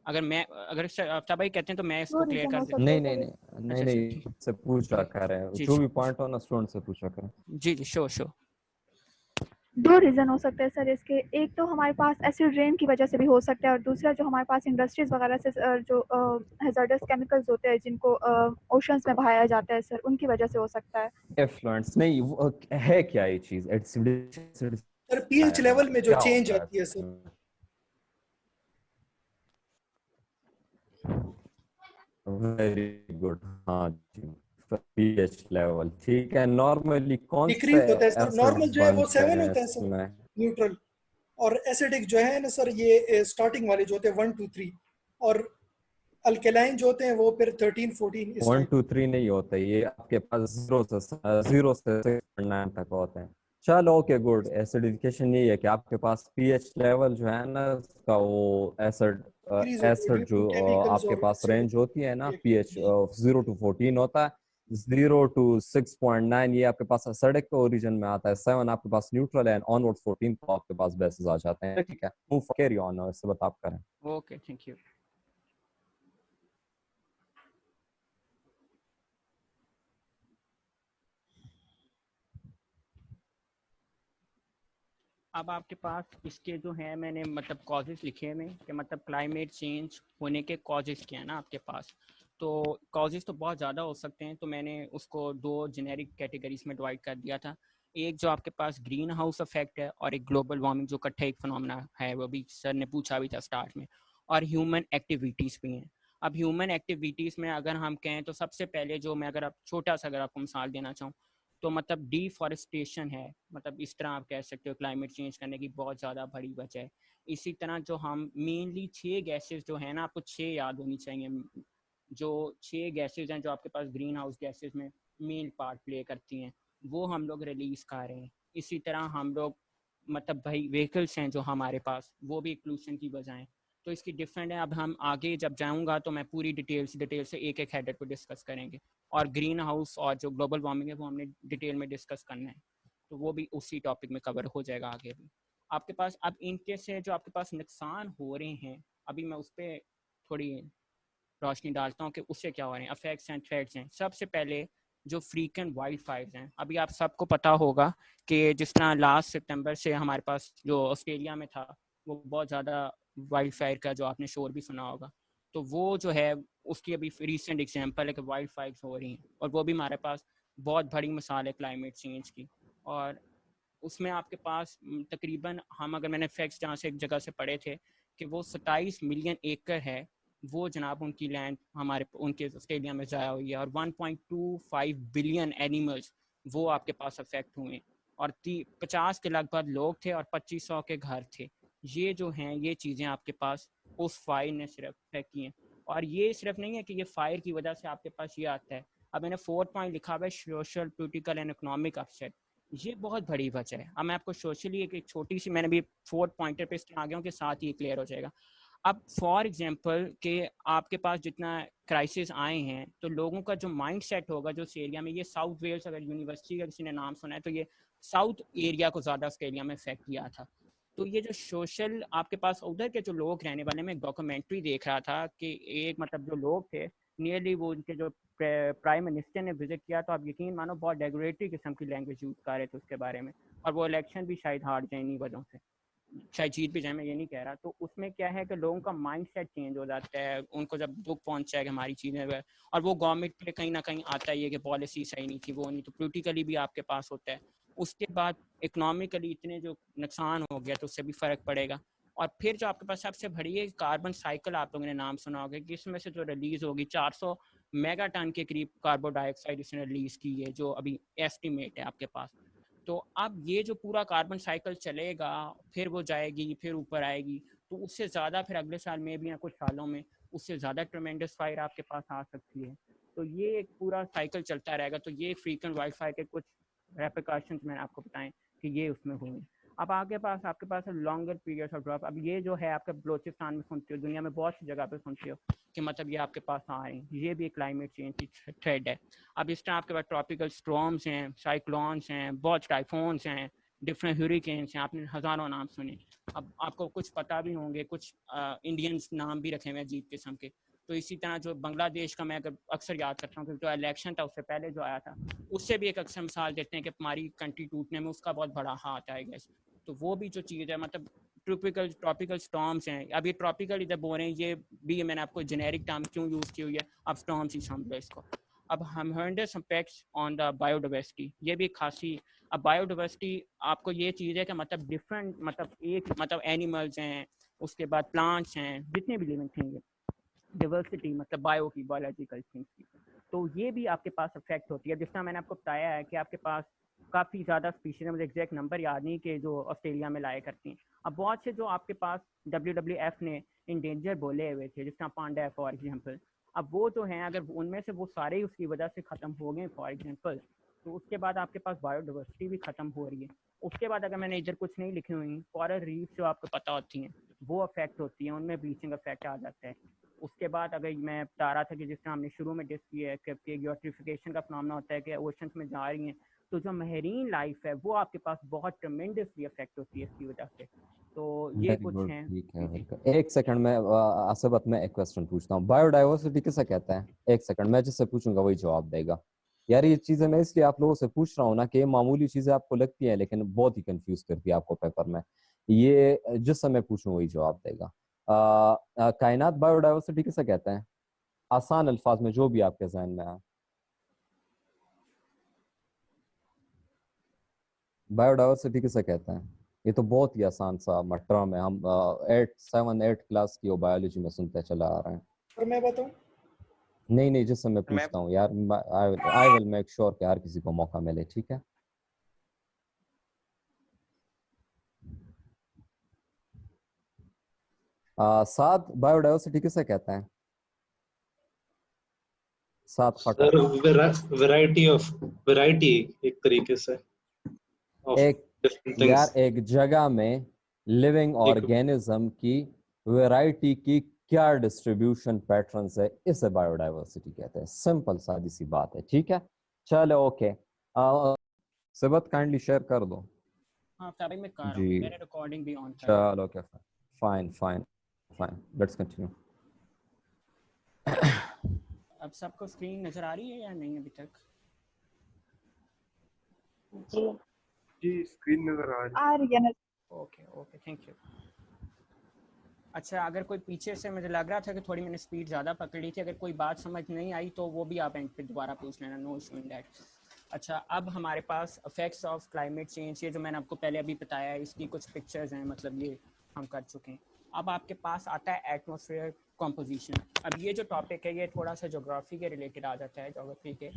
अगर आफ्ताब भाई कहते हैं तो मैं दो इसको क्लियर रीजन कर हो देता सकते नहीं हैं नहीं सर। नहीं नहीं अच्छा नहीं, ठीक से पूछ रहा ठीक कर रहे हैं, जी जो जी भी पॉइंट हो ना स्टूडेंट से पूछा करें। जी श्योर। दो रीजन हो सकते हैं सर इसके। एक तो हमारे पास एसिड रेन की वजह से भी हो सकता है, और दूसरा जो हमारे पास इंडस्ट्रीज वगैरह से जो हैजार्डस केमिकल्स होते हैं जिनको ओशंस में बहाया जाता है सर, उनकी वजह से हो सकता है। एफ्लुएंस नहीं, वो है क्या ये चीज एसिडिफिकेशन सर पीएच लेवल में जो क्या चेंज होता आती है सर। है? वेरी गुड, हाँ जी, पीएच लेवल ठीक है। नॉर्मली कौन से डिक्रीज होता है सर। एसिड्स नॉर्मल जो है वो बनते 7 हैं होता है सर, इसमें? न्यूट्रल। और एसिडिक जो है ना सर, ये स्टार्टिंग वाले जो होते हैं 1 2 3, और अल्केलाइन जो होते हैं वो फिर 13 14 इस 1 टाइप। 2 3 नहीं होते, ये आपके पास 0 से 6.9 तक होते हैं। चलो ओके गुड। एसिडिफिकेशन ये है कि आपके पास पीएच लेवल जो है ना उसका वो एसिड डिक्रीज होता है ड्यू एसिड जो टू केमिकल्स आपके और पास एसिड रेंज होती है ना पीएच जी। 0 to 14 होता है। 0 to 6.9 ये आपके पास एसिडिक ओरिजिन में आता है। 7 आपके पास न्यूट्रल है, ऑनवर्ड 14 तो आपके पास बेसिस आ जाते हैं। ठीक है, मूव कैरी ऑन, इससे बता आप करें। Okay thank you. अब आपके पास इसके जो है मैंने मतलब कॉजेज लिखे हैं कि मतलब क्लाइमेट चेंज होने के कॉजेज क्या है ना आपके पास। तो कॉजेज तो बहुत ज़्यादा हो सकते हैं, तो मैंने उसको दो जेनेरिक कैटेगरीज में डिवाइड कर दिया था। एक जो आपके पास ग्रीन हाउस इफेक्ट है, और एक ग्लोबल वार्मिंग जो इकट्ठा एक फिनोमेना है, वो भी सर ने पूछा भी था स्टार्ट में। और ह्यूमन एक्टिविटीज़ भी हैं। अब ह्यूमन एक्टिविटीज़ में अगर हम कहें तो सबसे पहले जो मैं अगर आपको मिसाल देना चाहूँ तो मतलब डिफॉरेस्टेशन है। मतलब इस तरह आप कह सकते हो क्लाइमेट चेंज करने की बहुत ज़्यादा बड़ी वजह है। इसी तरह जो हम मेनली 6 गैसेस जो है ना, आपको 6 याद होनी चाहिए। जो 6 गैसेस हैं जो आपके पास ग्रीन हाउस गैसेस में मेन पार्ट प्ले करती हैं, वो हम लोग रिलीज कर रहे हैं। इसी तरह हम लोग मतलब भाई व्हीकल्स हैं जो हमारे पास, वो भी पोल्यूशन की वजह है। तो इसकी डिफरेंट है। अब हम आगे जब जाऊंगा तो मैं पूरी डिटेल से एक एक हेडर को डिस्कस करेंगे। और ग्रीन हाउस और जो ग्लोबल वार्मिंग है वो हमने डिटेल में डिस्कस करना है, तो वो भी उसी टॉपिक में कवर हो जाएगा आगे भी आपके पास। अब इनके से जो आपके पास नुकसान हो रहे हैं, अभी मैं उस पर थोड़ी रोशनी डालता हूँ कि उससे क्या हो रहे हैं, अफेक्ट्स एंड थ्रेट्स हैं। सबसे पहले जो फ्रीक्वेंट वाइल्ड फायर्स हैं, अभी आप सबको पता होगा कि जिस तरह लास्ट सितंबर से हमारे पास जो ऑस्ट्रेलिया में था, वो बहुत ज़्यादा वाइल्ड फायर का जो आपने शोर भी सुना होगा, तो वो जो है उसकी अभी रिसेंट एग्जांपल है कि वाइल्ड फायर्स हो रही हैं। और वो भी हमारे पास बहुत बड़ी मिसाल है क्लाइमेट चेंज की। और उसमें आपके पास तकरीबन हम अगर मैंने फैक्ट्स जहाँ से एक जगह से पढ़े थे कि वो 27 मिलियन एकड़ है, वो जनाब उनकी लैंड हमारे उनके ऑस्ट्रेलिया में ज़ाया हुई है। और 1.25 बिलियन एनिमल्स वो आपके पास अफेक्ट हुए। और 50 के लगभग लोग थे और 2500 के घर थे। ये जो हैं ये चीज़ें आपके पास उस फायर ने सिर्फ अफेक्ट की हैं। और ये सिर्फ नहीं है कि ये फायर की वजह से आपके पास ये आता है। अब मैंने 4 पॉइंट लिखा हुआ है, social political and economic upset. ये बहुत बड़ी वजह है। अब मैं आपको सोशली एक छोटी सी, मैंने भी 4 पॉइंटर पे आ गया हूँ कि साथ ही क्लियर हो जाएगा। अब फॉर एग्जांपल कि आपके पास जितना क्राइसिस आए हैं, तो लोगों का जो माइंड सेट होगा जो उस एरिया में, ये साउथ वेल्स अगर यूनिवर्सिटी का किसी ने नाम सुना है तो ये साउथ एरिया को ज़्यादा ऑस्ट्रेलिया में इफेक्ट किया था। तो ये जो सोशल आपके पास उधर के जो लोग रहने वाले, में एक डॉक्यूमेंट्री देख रहा था कि एक मतलब जो लोग थे नियरली, वो उनके जो प्राइम मिनिस्टर ने विजिट किया, तो आप यकीन मानो बहुत डेकोरेटिव किस्म की लैंग्वेज यूज़ कर रहे थे उसके बारे में। और वो इलेक्शन भी शायद हार जाए इन्हीं वजहों से, शायद जीत भी जाए, मैं ये नहीं कह रहा। तो उसमें क्या है कि लोगों का माइंड सेट चेंज हो जाता है, उनको जब दुख पहुंचा है कि हमारी चीज़ें, और वो गवर्नमेंट पे कहीं ना कहीं आता है ये कि पॉलिसी सही नहीं थी, वो नहीं, तो पोलिटिकली भी आपके पास होता है। उसके बाद इकोनॉमिकली इतने जो नुकसान हो गया तो उससे भी फ़र्क पड़ेगा। और फिर जो आपके पास सबसे बड़ी है कार्बन साइकिल, आप लोगों ने नाम सुना होगा कि इसमें से जो रिलीज होगी 400 मेगा टन के करीब कार्बन डाइऑक्साइड इसने रिलीज की है, जो अभी एस्टिमेट है आपके पास। तो अब ये जो पूरा कार्बन साइकिल चलेगा, फिर वो जाएगी, फिर ऊपर आएगी, तो उससे ज़्यादा फिर अगले साल में भी या कुछ सालों में उससे ज़्यादा ट्रेमेंडस फायर आपके पास आ सकती है। तो ये एक पूरा साइकिल चलता रहेगा। तो ये फ्रीक्वेंट वाइल्ड फायर के कुछ रेपरकशंस मैंने आपको बताएं कि ये उसमें हुए। अब आपके पास लॉन्गर पीरियड ऑफ ड्रॉप। अब ये जो है आपके बलोचिस्तान में सुनते हो, दुनिया में बहुत सी जगह पे सुनते हो कि मतलब ये आपके पास आ रही हैं, ये भी क्लाइमेट चेंज की थ्रेड है। अब इस तरह आपके पास ट्रॉपिकल स्टॉर्म्स हैं, साइक्लोन्स हैं, बहुत टाइफोन्स हैं, डिफरेंट हरिकेन्स हैं, आपने हज़ारों नाम सुने। अब आपको कुछ पता भी होंगे, कुछ इंडियंस नाम भी रखे हुए हैं अजीब किस्म के। तो इसी तरह जो बांग्लादेश का मैं अक्सर याद करता हूँ कि जो इलेक्शन था उससे पहले जो आया था, उससे भी एक अक्सर मिसाल देते हैं कि हमारी कंट्री टूटने में उसका बहुत बड़ा हाथ आएगा। तो वो भी जो चीज़ है, मतलब ट्रॉपिकल स्टॉर्म्स हैं। अब ये ट्रॉपिकल इधर बोल रहे हैं, ये भी मैंने आपको जेनेरिक टर्म क्यों यूज़ की हुई है, अब स्टॉर्म्स ही समझो इसको। अब हम हॉर्रेंडस इम्पैक्ट्स ऑन द बायोडाइवर्सिटी, ये भी खासी। अब बायोडाइवर्सिटी आपको ये चीज़ है कि मतलब डिफरेंट, मतलब एनिमल्स हैं, उसके बाद प्लांट्स हैं, जितने भी लिविंग थिंग है, डिवर्सिटी मतलब बायो की, बायोलॉजिकल थिंग्स की, तो ये भी आपके पास अफेक्ट होती है। जिस तरह मैंने आपको बताया है कि आपके पास काफ़ी ज़्यादा स्पीशीज है, मुझे एग्जैक्ट नंबर याद नहीं, कि जो ऑस्ट्रेलिया में लाया करती हैं। अब बहुत से जो आपके पास WWF ने इंडेंजर बोले हुए थे, जिस तरह पांडा है फॉर एग्जांपल, अब वो जो हैं अगर उनमें से वो सारे ही उसकी वजह से ख़त्म हो गए फॉर एग्जांपल, तो उसके बाद आपके पास बायोडाइवर्सिटी भी ख़त्म हो रही है। उसके बाद अगर मैंने इधर कुछ नहीं लिखी हुई, कॉरल रीफ जो आपको पता होती हैं वो अफेक्ट होती हैं, उनमें ब्लीचिंग अफेक्ट आ जाता है। उसके बाद अगर मैं बता रहा था कि जिस तरह हमने शुरू में डिस्कस किया है कि यूट्रिफिकेशन का फिनोमेना होता है कि ओशंस में जा रही हैं, तो जो महरीन लाइफ है वो आपके पास बहुत ट्रेमेंडसली अफेक्ट होती है इसकी वजह से। तो ये वेरी कुछ गुड, हैं। ठीक है, वेलकम। एक सेकंड में आसिफत में एक क्वेश्चन पूछता हूँ, बायोडाइवर्सिटी किसे कहते हैं? एक सेकंड, मैं जिससे पूछूंगा वही जवाब देगा। यार ये चीजें मैं इसलिए आप लोगों से पूछ रहा हूँ ना कि ये मामूली चीजें आपको लगती हैं लेकिन बहुत ही कंफ्यूज करती है आपको पेपर में। ये जिससे मैं पूछूं वही जवाब देगा। कायनात बायोडाइवर्सिटी किसे कहते हैं? आसान अल्फाज में जो भी आपके जहन में आए। बायोडाइवर्सिटी किसे कहते हैं? ये तो बहुत ही आसान सा टर्म है, हम 7-8 क्लास की बायोलॉजी में सुनते चला आ रहे हैं। और मैं बताऊं? नहीं नहीं, जिससे मैं पूछता हूँ यार, आई विल मेक श्योर कि हर किसी को मौका मिले, ठीक है? सात बायोडाइवर्सिटी किसे कहते हैं? सात फटा। सर वैरायटी एक तरीके से ऑफ एक डिफरेंट यार, थिंग्स। एक जगह में लिविंग ऑर्गेनिज्म की वैरायटी की क्या डिस्ट्रीब्यूशन पैटर्न्स है, इसे बायोडाइवर्सिटी कहते हैं। सिंपल सादी सी बात है, ठीक है? चलो ओके, सबत काइंडली शेयर कर दो। हाँ तभी मैं कर रहा जी हूँ, मैंने रिकॉर्डिंग भी ऑन कर ली। चलो okay, fine fine fine, let's continue. अब सबको स्क्रीन नज़र आ रही है या नहीं अभी तक? जी जी स्क्रीन नजर आ रही है नजर। Okay okay, thank you. अच्छा, अगर कोई पीछे से, मुझे लग रहा था कि थोड़ी मैंने स्पीड ज़्यादा पकड़ ली थी, अगर कोई बात समझ नहीं आई तो वो भी आप एंड पे दोबारा पूछ लेना, नो इशू इन दैट। अच्छा, अब हमारे पास इफेक्ट्स ऑफ क्लाइमेट चेंज, ये जो मैंने आपको पहले अभी बताया है, इसकी कुछ पिक्चर्स हैं, मतलब ये हम कर चुके हैं। अब आपके पास आता है एटमॉस्फेयर कॉम्पोजिशन। अब ये जो टॉपिक है ये थोड़ा सा जोग्राफी के रिलेटेड आ जाता है, जोग्राफी के।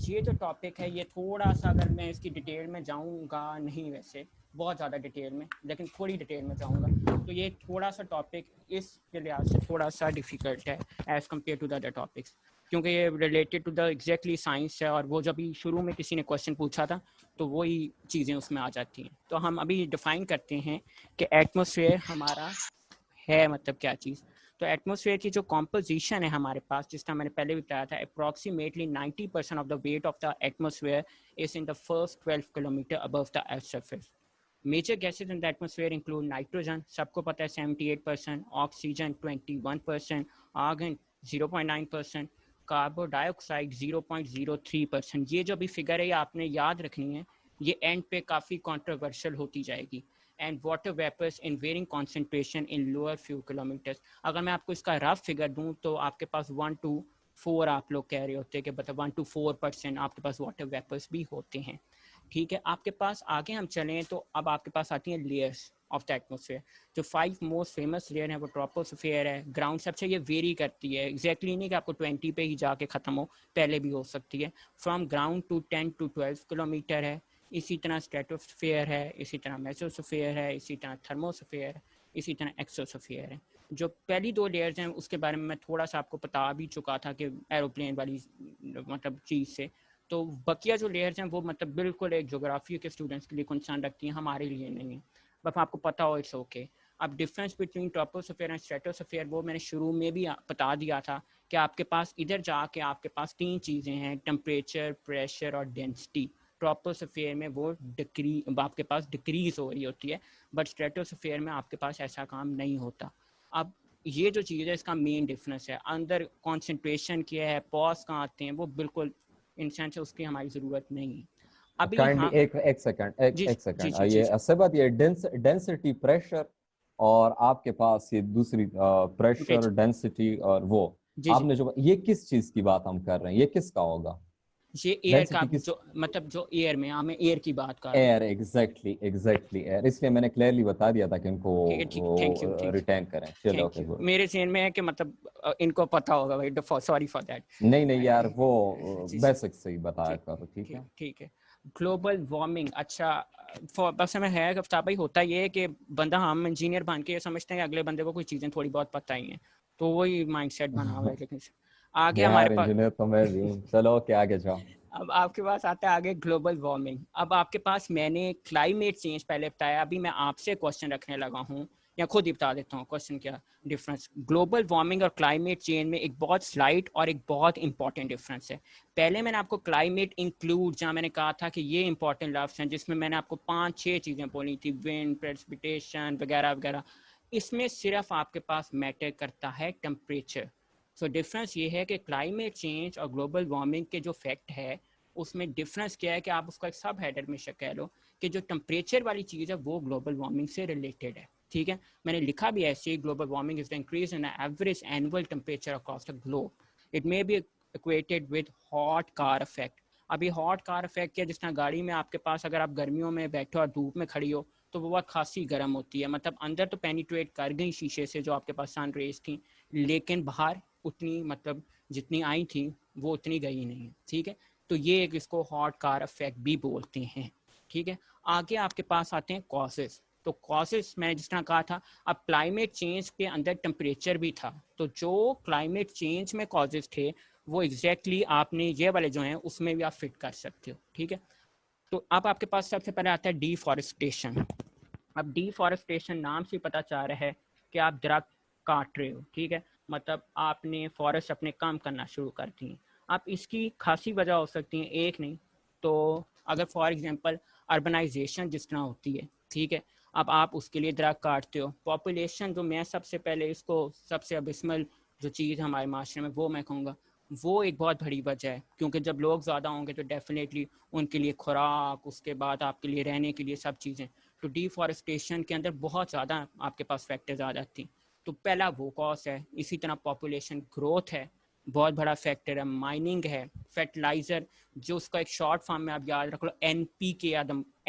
ये जो टॉपिक है ये थोड़ा सा, अगर मैं इसकी डिटेल में जाऊँगा, नहीं वैसे बहुत ज़्यादा डिटेल में, लेकिन थोड़ी डिटेल में जाऊँगा, तो ये थोड़ा सा टॉपिक इसके लिहाज से थोड़ा सा डिफ़िकल्ट है as compare to the other topics, क्योंकि ये related to the exactly science है, और वो जब भी शुरू में किसी ने क्वेश्चन पूछा था तो वही चीज़ें उसमें आ जाती हैं। तो हम अभी डिफ़ाइन करते हैं कि एटमॉस्फेयर हमारा है मतलब क्या चीज़। तो एटमॉस्फेयर की जो कॉम्पोजिशन है हमारे पास, जिस तरह मैंने पहले भी बताया था, approximately 90% of the weight of the atmosphere is in the first 12 kilometre above the earth surface. Major gases in the atmosphere include nitrogen, सबको पता है 78%, ऑक्सीजन 21%, आर्गन 0.9%, कार्बन डाइऑक्साइड 0.03%। ये जो भी फिगर है ये आपने याद रखनी है, ये एंड पे काफ़ी कंट्रोवर्शियल होती जाएगी। And water vapours in varying concentration in lower few kilometres. अगर मैं आपको इसका रफ फिगर दूँ तो आपके पास 1 to 4 आप लोग कह रहे होते हैं कि मतलब 1 to 4% आपके पास वाटर वेपर्स भी होते हैं, ठीक है? आपके पास आगे हम चलें तो अब आपके पास आती हैं लेयर्स ऑफ द एटमॉस्फेयर। जो 5 मोस्ट फेमस लेयर है वो ट्रोपोस्फेयर है, ग्राउंड सबसे, ये वेरी करती है, एग्जैक्टली नहीं कि आपको 20 पे ही जाके ख़त्म हो, पहले भी हो सकती है। From ground to 10 to 12 kilometre है। इसी तरह स्ट्रेटोस्फेयर है, इसी तरह मेसोस्फेयर है, इसी तरह थर्मोस्फेयर है, इसी तरह एक्सोस्फेयर है। जो पहली 2 लेयर्स हैं उसके बारे में मैं थोड़ा सा आपको बता भी चुका था कि एरोप्लेन वाली मतलब चीज़ से। तो बकिया जो लेयर्स हैं वो मतलब बिल्कुल एक जोग्राफी के स्टूडेंट्स के लिए कंसर्न रखती हैं, हमारे लिए नहीं है। बस आपको पता हो इट्स ओके। अब difference between troposphere and stratosphere वो मैंने शुरू में भी बता दिया था कि आपके पास इधर जाके आपके पास 3 चीज़ें हैं, टेम्परेचर, प्रेशर और डेंसिटी। ट्रोपोस्फेयर में वो आपके पास डिक्रीज हो रही होती है, बट स्ट्रेटोस्फेयर में आपके पास ऐसा काम नहीं होता। अब ये जो चीज़ है इसका मेन डिफरेंस है। अंदर कॉन्सेंट्रेशन क्या है, पॉज कहाँ आते हैं, वो बिल्कुल इन सेंस उसकी हमारी ज़रूरत नहीं है। अभी काइंडली हाँ एक सेकंड जी एक जी सेकंड जी जी ये जी असबात ये डेंसिटी प्रेशर और आपके पास ये दूसरी प्रेशर डेंसिटी और वो जी जी आपने जो ये किस चीज की बात हम कर रहे हैं, ये किसका होगा? ये एयर का डेंसिटी किस? जो मतलब जो एयर में हमें एयर की बात कर रहे हैं। Air, exactly air. इसलिए मैंने क्लियरली बता दिया था कि इनको ठीक है, ठीक, थैंक यू वो रिटेन करें। चलो थैंक ओके यू। गुड। मेरे ज़हन में है कि मतलब इनको पता होगा भाई, सॉरी फॉर दैट। नहीं यार, वो जी जी बेसिक से ही बताया ठीक करो, ठीक है? ठीक है। ग्लोबल वार्मिंग, अच्छा बस हमें है कफ्ता भाई, होता ये है कि बंदा हम इंजीनियर बन के ये समझते हैं कि अगले बंदे को कोई चीज़ें थोड़ी बहुत पता ही हैं, तो वही माइंडसेट बना हुआ है। लेकिन आगे हमारे यार पास इंजीनियर तो मैं भी हूँ। चलो ओके आगे जाओ। अब आपके पास आता है आगे ग्लोबल वार्मिंग। अब आपके पास मैंने क्लाइमेट चेंज पहले बताया, अभी मैं आपसे क्वेश्चन रखने लगा हूँ, या खुद ही बता देता हूँ क्वेश्चन क्या डिफरेंस। ग्लोबल वार्मिंग और क्लाइमेट चेंज में एक बहुत स्लाइट और एक बहुत इंपॉर्टेंट डिफरेंस है। पहले मैंने आपको क्लाइमेट इंक्लूड, जहाँ मैंने कहा था कि ये इंपॉर्टेंट लफ्ज़ हैं, जिसमें मैंने आपको 5-6 चीज़ें बोली थी, विंड, प्रेसिपिटेशन वगैरह वगैरह। इसमें सिर्फ आपके पास मैटर करता है टेम्परेचर। सो डिफरेंस ये है कि क्लाइमेट चेंज और ग्लोबल वार्मिंग के जो फैक्ट है उसमें डिफरेंस क्या है कि आप उसका एक सब हेडर में कह लो कि जो टेम्परेचर वाली चीज़ है वो ग्लोबल वार्मिंग से रिलेटेड है। ठीक है, मैंने लिखा भी ऐसे, global warming is the increase in average annual temperature across the globe. It may be equated with hot car effect. अभी हॉट कार इफेक्ट क्या, जिस तरह गाड़ी में आपके पास अगर आप गर्मियों में बैठो और धूप में खड़ी हो तो वो बहुत खासी गर्म होती है, मतलब अंदर तो पेनिट्रेट कर गई शीशे से जो आपके पास सन रेज थी, लेकिन बाहर उतनी मतलब जितनी आई थी वो उतनी गई नहीं। ठीक है, तो ये एक इसको हॉट कार इफेक्ट भी बोलते हैं। ठीक है, आगे आपके पास आते हैं कॉजेस। तो कॉजेस मैंने जिस तरह कहा था, अब क्लाइमेट चेंज के अंदर टेम्परेचर भी था, तो जो क्लाइमेट चेंज में कॉजेस थे वो एग्जैक्टली आपने ये वाले जो हैं उसमें भी आप फिट कर सकते हो। ठीक है, तो अब आपके पास सबसे पहले आता है डिफॉरेस्टेशन। अब डिफॉरेस्टेशन नाम से पता चल रहा है कि आप दरख्त काट रहे हो। ठीक है, मतलब आपने फॉरेस्ट अपने काम करना शुरू कर दिए। अब इसकी खासी वजह हो सकती है, एक नहीं तो अगर फॉर एग्जांपल अर्बनाइजेशन जिस तरह होती है, ठीक है, अब आप उसके लिए दरख्त काटते हो। पॉपुलेशन जो मैं सबसे पहले इसको सबसे अबिस्मल जो चीज़ हमारे माशरे में वो मैं कहूँगा वो एक बहुत बड़ी वजह है, क्योंकि जब लोग ज़्यादा होंगे तो डेफिनेटली उनके लिए खुराक, उसके बाद आपके लिए रहने के लिए सब चीज़ें, तो डिफॉरेस्टेशन के अंदर बहुत ज़्यादा आपके पास फैक्टर्स आ जाती हैं। तो पहला वो कॉज है। इसी तरह पॉपुलेशन ग्रोथ है, बहुत बड़ा फैक्टर है। माइनिंग है, फर्टिलाइज़र जो उसका एक शॉर्ट फॉर्म में आप याद रख लो NPK,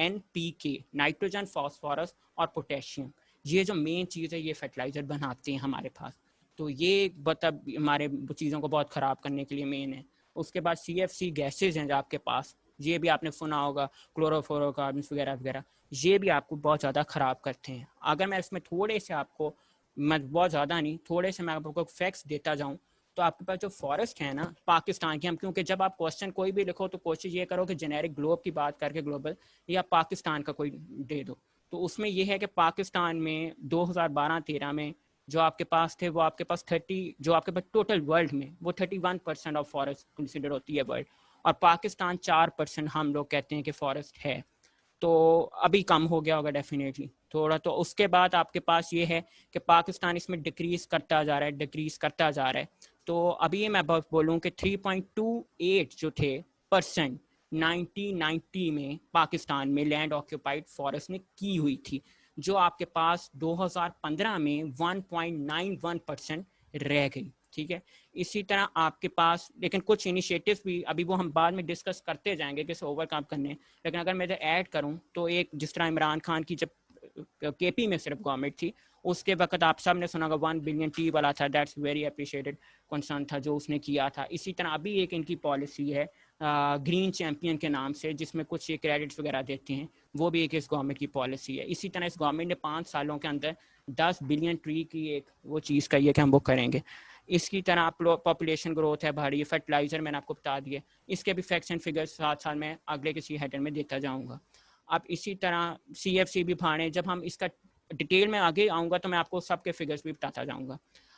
NPK, नाइट्रोजन, फॉस्फोरस और पोटेशियम, ये जो मेन चीज़ है ये फर्टिलाइज़र बनाते हैं हमारे पास। तो ये मतलब हमारे चीज़ों को बहुत ख़राब करने के लिए मेन है। उसके बाद CFC गैसेज हैं जो आपके पास, ये भी आपने सुना होगा, क्लोरोफ्लोरोकार्बन वगैरह वगैरह, ये भी आपको बहुत ज़्यादा ख़राब करते हैं। अगर मैं इसमें थोड़े से आपको, मैं बहुत ज़्यादा नहीं, थोड़े से मैं आपको फैक्ट्स देता जाऊँ, तो आपके पास जो फॉरेस्ट है ना पाकिस्तान की, हम क्योंकि जब आप क्वेश्चन कोई भी लिखो तो कोशिश ये करो कि जेनेरिक ग्लोब की बात करके ग्लोबल या पाकिस्तान का कोई दे दो। तो उसमें यह है कि पाकिस्तान में 2012-13 में जो आपके पास थे वो आपके पास 30, जो आपके पास टोटल वर्ल्ड में वो 31% ऑफ फॉरेस्ट कंसिडर होती है वर्ल्ड, और पाकिस्तान 4% हम लोग कहते हैं कि फॉरेस्ट है। तो अभी कम हो गया होगा डेफिनेटली थोड़ा। तो उसके बाद आपके पास ये है कि पाकिस्तान इसमें डिक्रीज करता जा रहा है, डिक्रीज करता जा रहा है। तो अभी ये मैं बोलूँ कि 3.28 जो थे % 1990 में पाकिस्तान में लैंड ऑक्यूपाइड फॉरेस्ट ने की हुई थी, जो आपके पास 2015 में 1.91% रह गई। ठीक है, इसी तरह आपके पास लेकिन कुछ इनिशिएटिव्स भी अभी वो हम बाद में डिस्कस करते जाएंगे कि ओवरकम करने, लेकिन अगर मैं ऐड करूं तो एक जिस तरह इमरान खान की जब KP में सिर्फ गवर्नमेंट थी उसके वक्त आप सब ने सुना होगा 1 बिलियन टी वाला था, दैट्स वेरी अप्रिशिएटेड कंसर्न था जो उसने किया था। इसी तरह अभी एक इनकी पॉलिसी है ग्रीन चैंपियन के नाम से, जिसमें कुछ ये क्रेडिट्स वगैरह देते हैं, वो भी एक इस गवर्नमेंट की पॉलिसी है। इसी तरह इस गवर्नमेंट ने 5 सालों के अंदर 10 बिलियन ट्री की एक वो चीज़ कही है कि हम वो करेंगे। इसकी तरह आप पॉपुलेशन ग्रोथ है भारी, फर्टिलाइज़र मैंने आपको बता दिए, इसके भी फैक्ट्स एंड फिगर्स साथ साथ मैं अगले किसी हेडर में देता जाऊँगा। अब इसी तरह CFC भी भाड़े, जब हम इसका डिटेल में आगे आऊँगा तो मैं आपको सबके फिगर्स भी बताता जाऊँगा।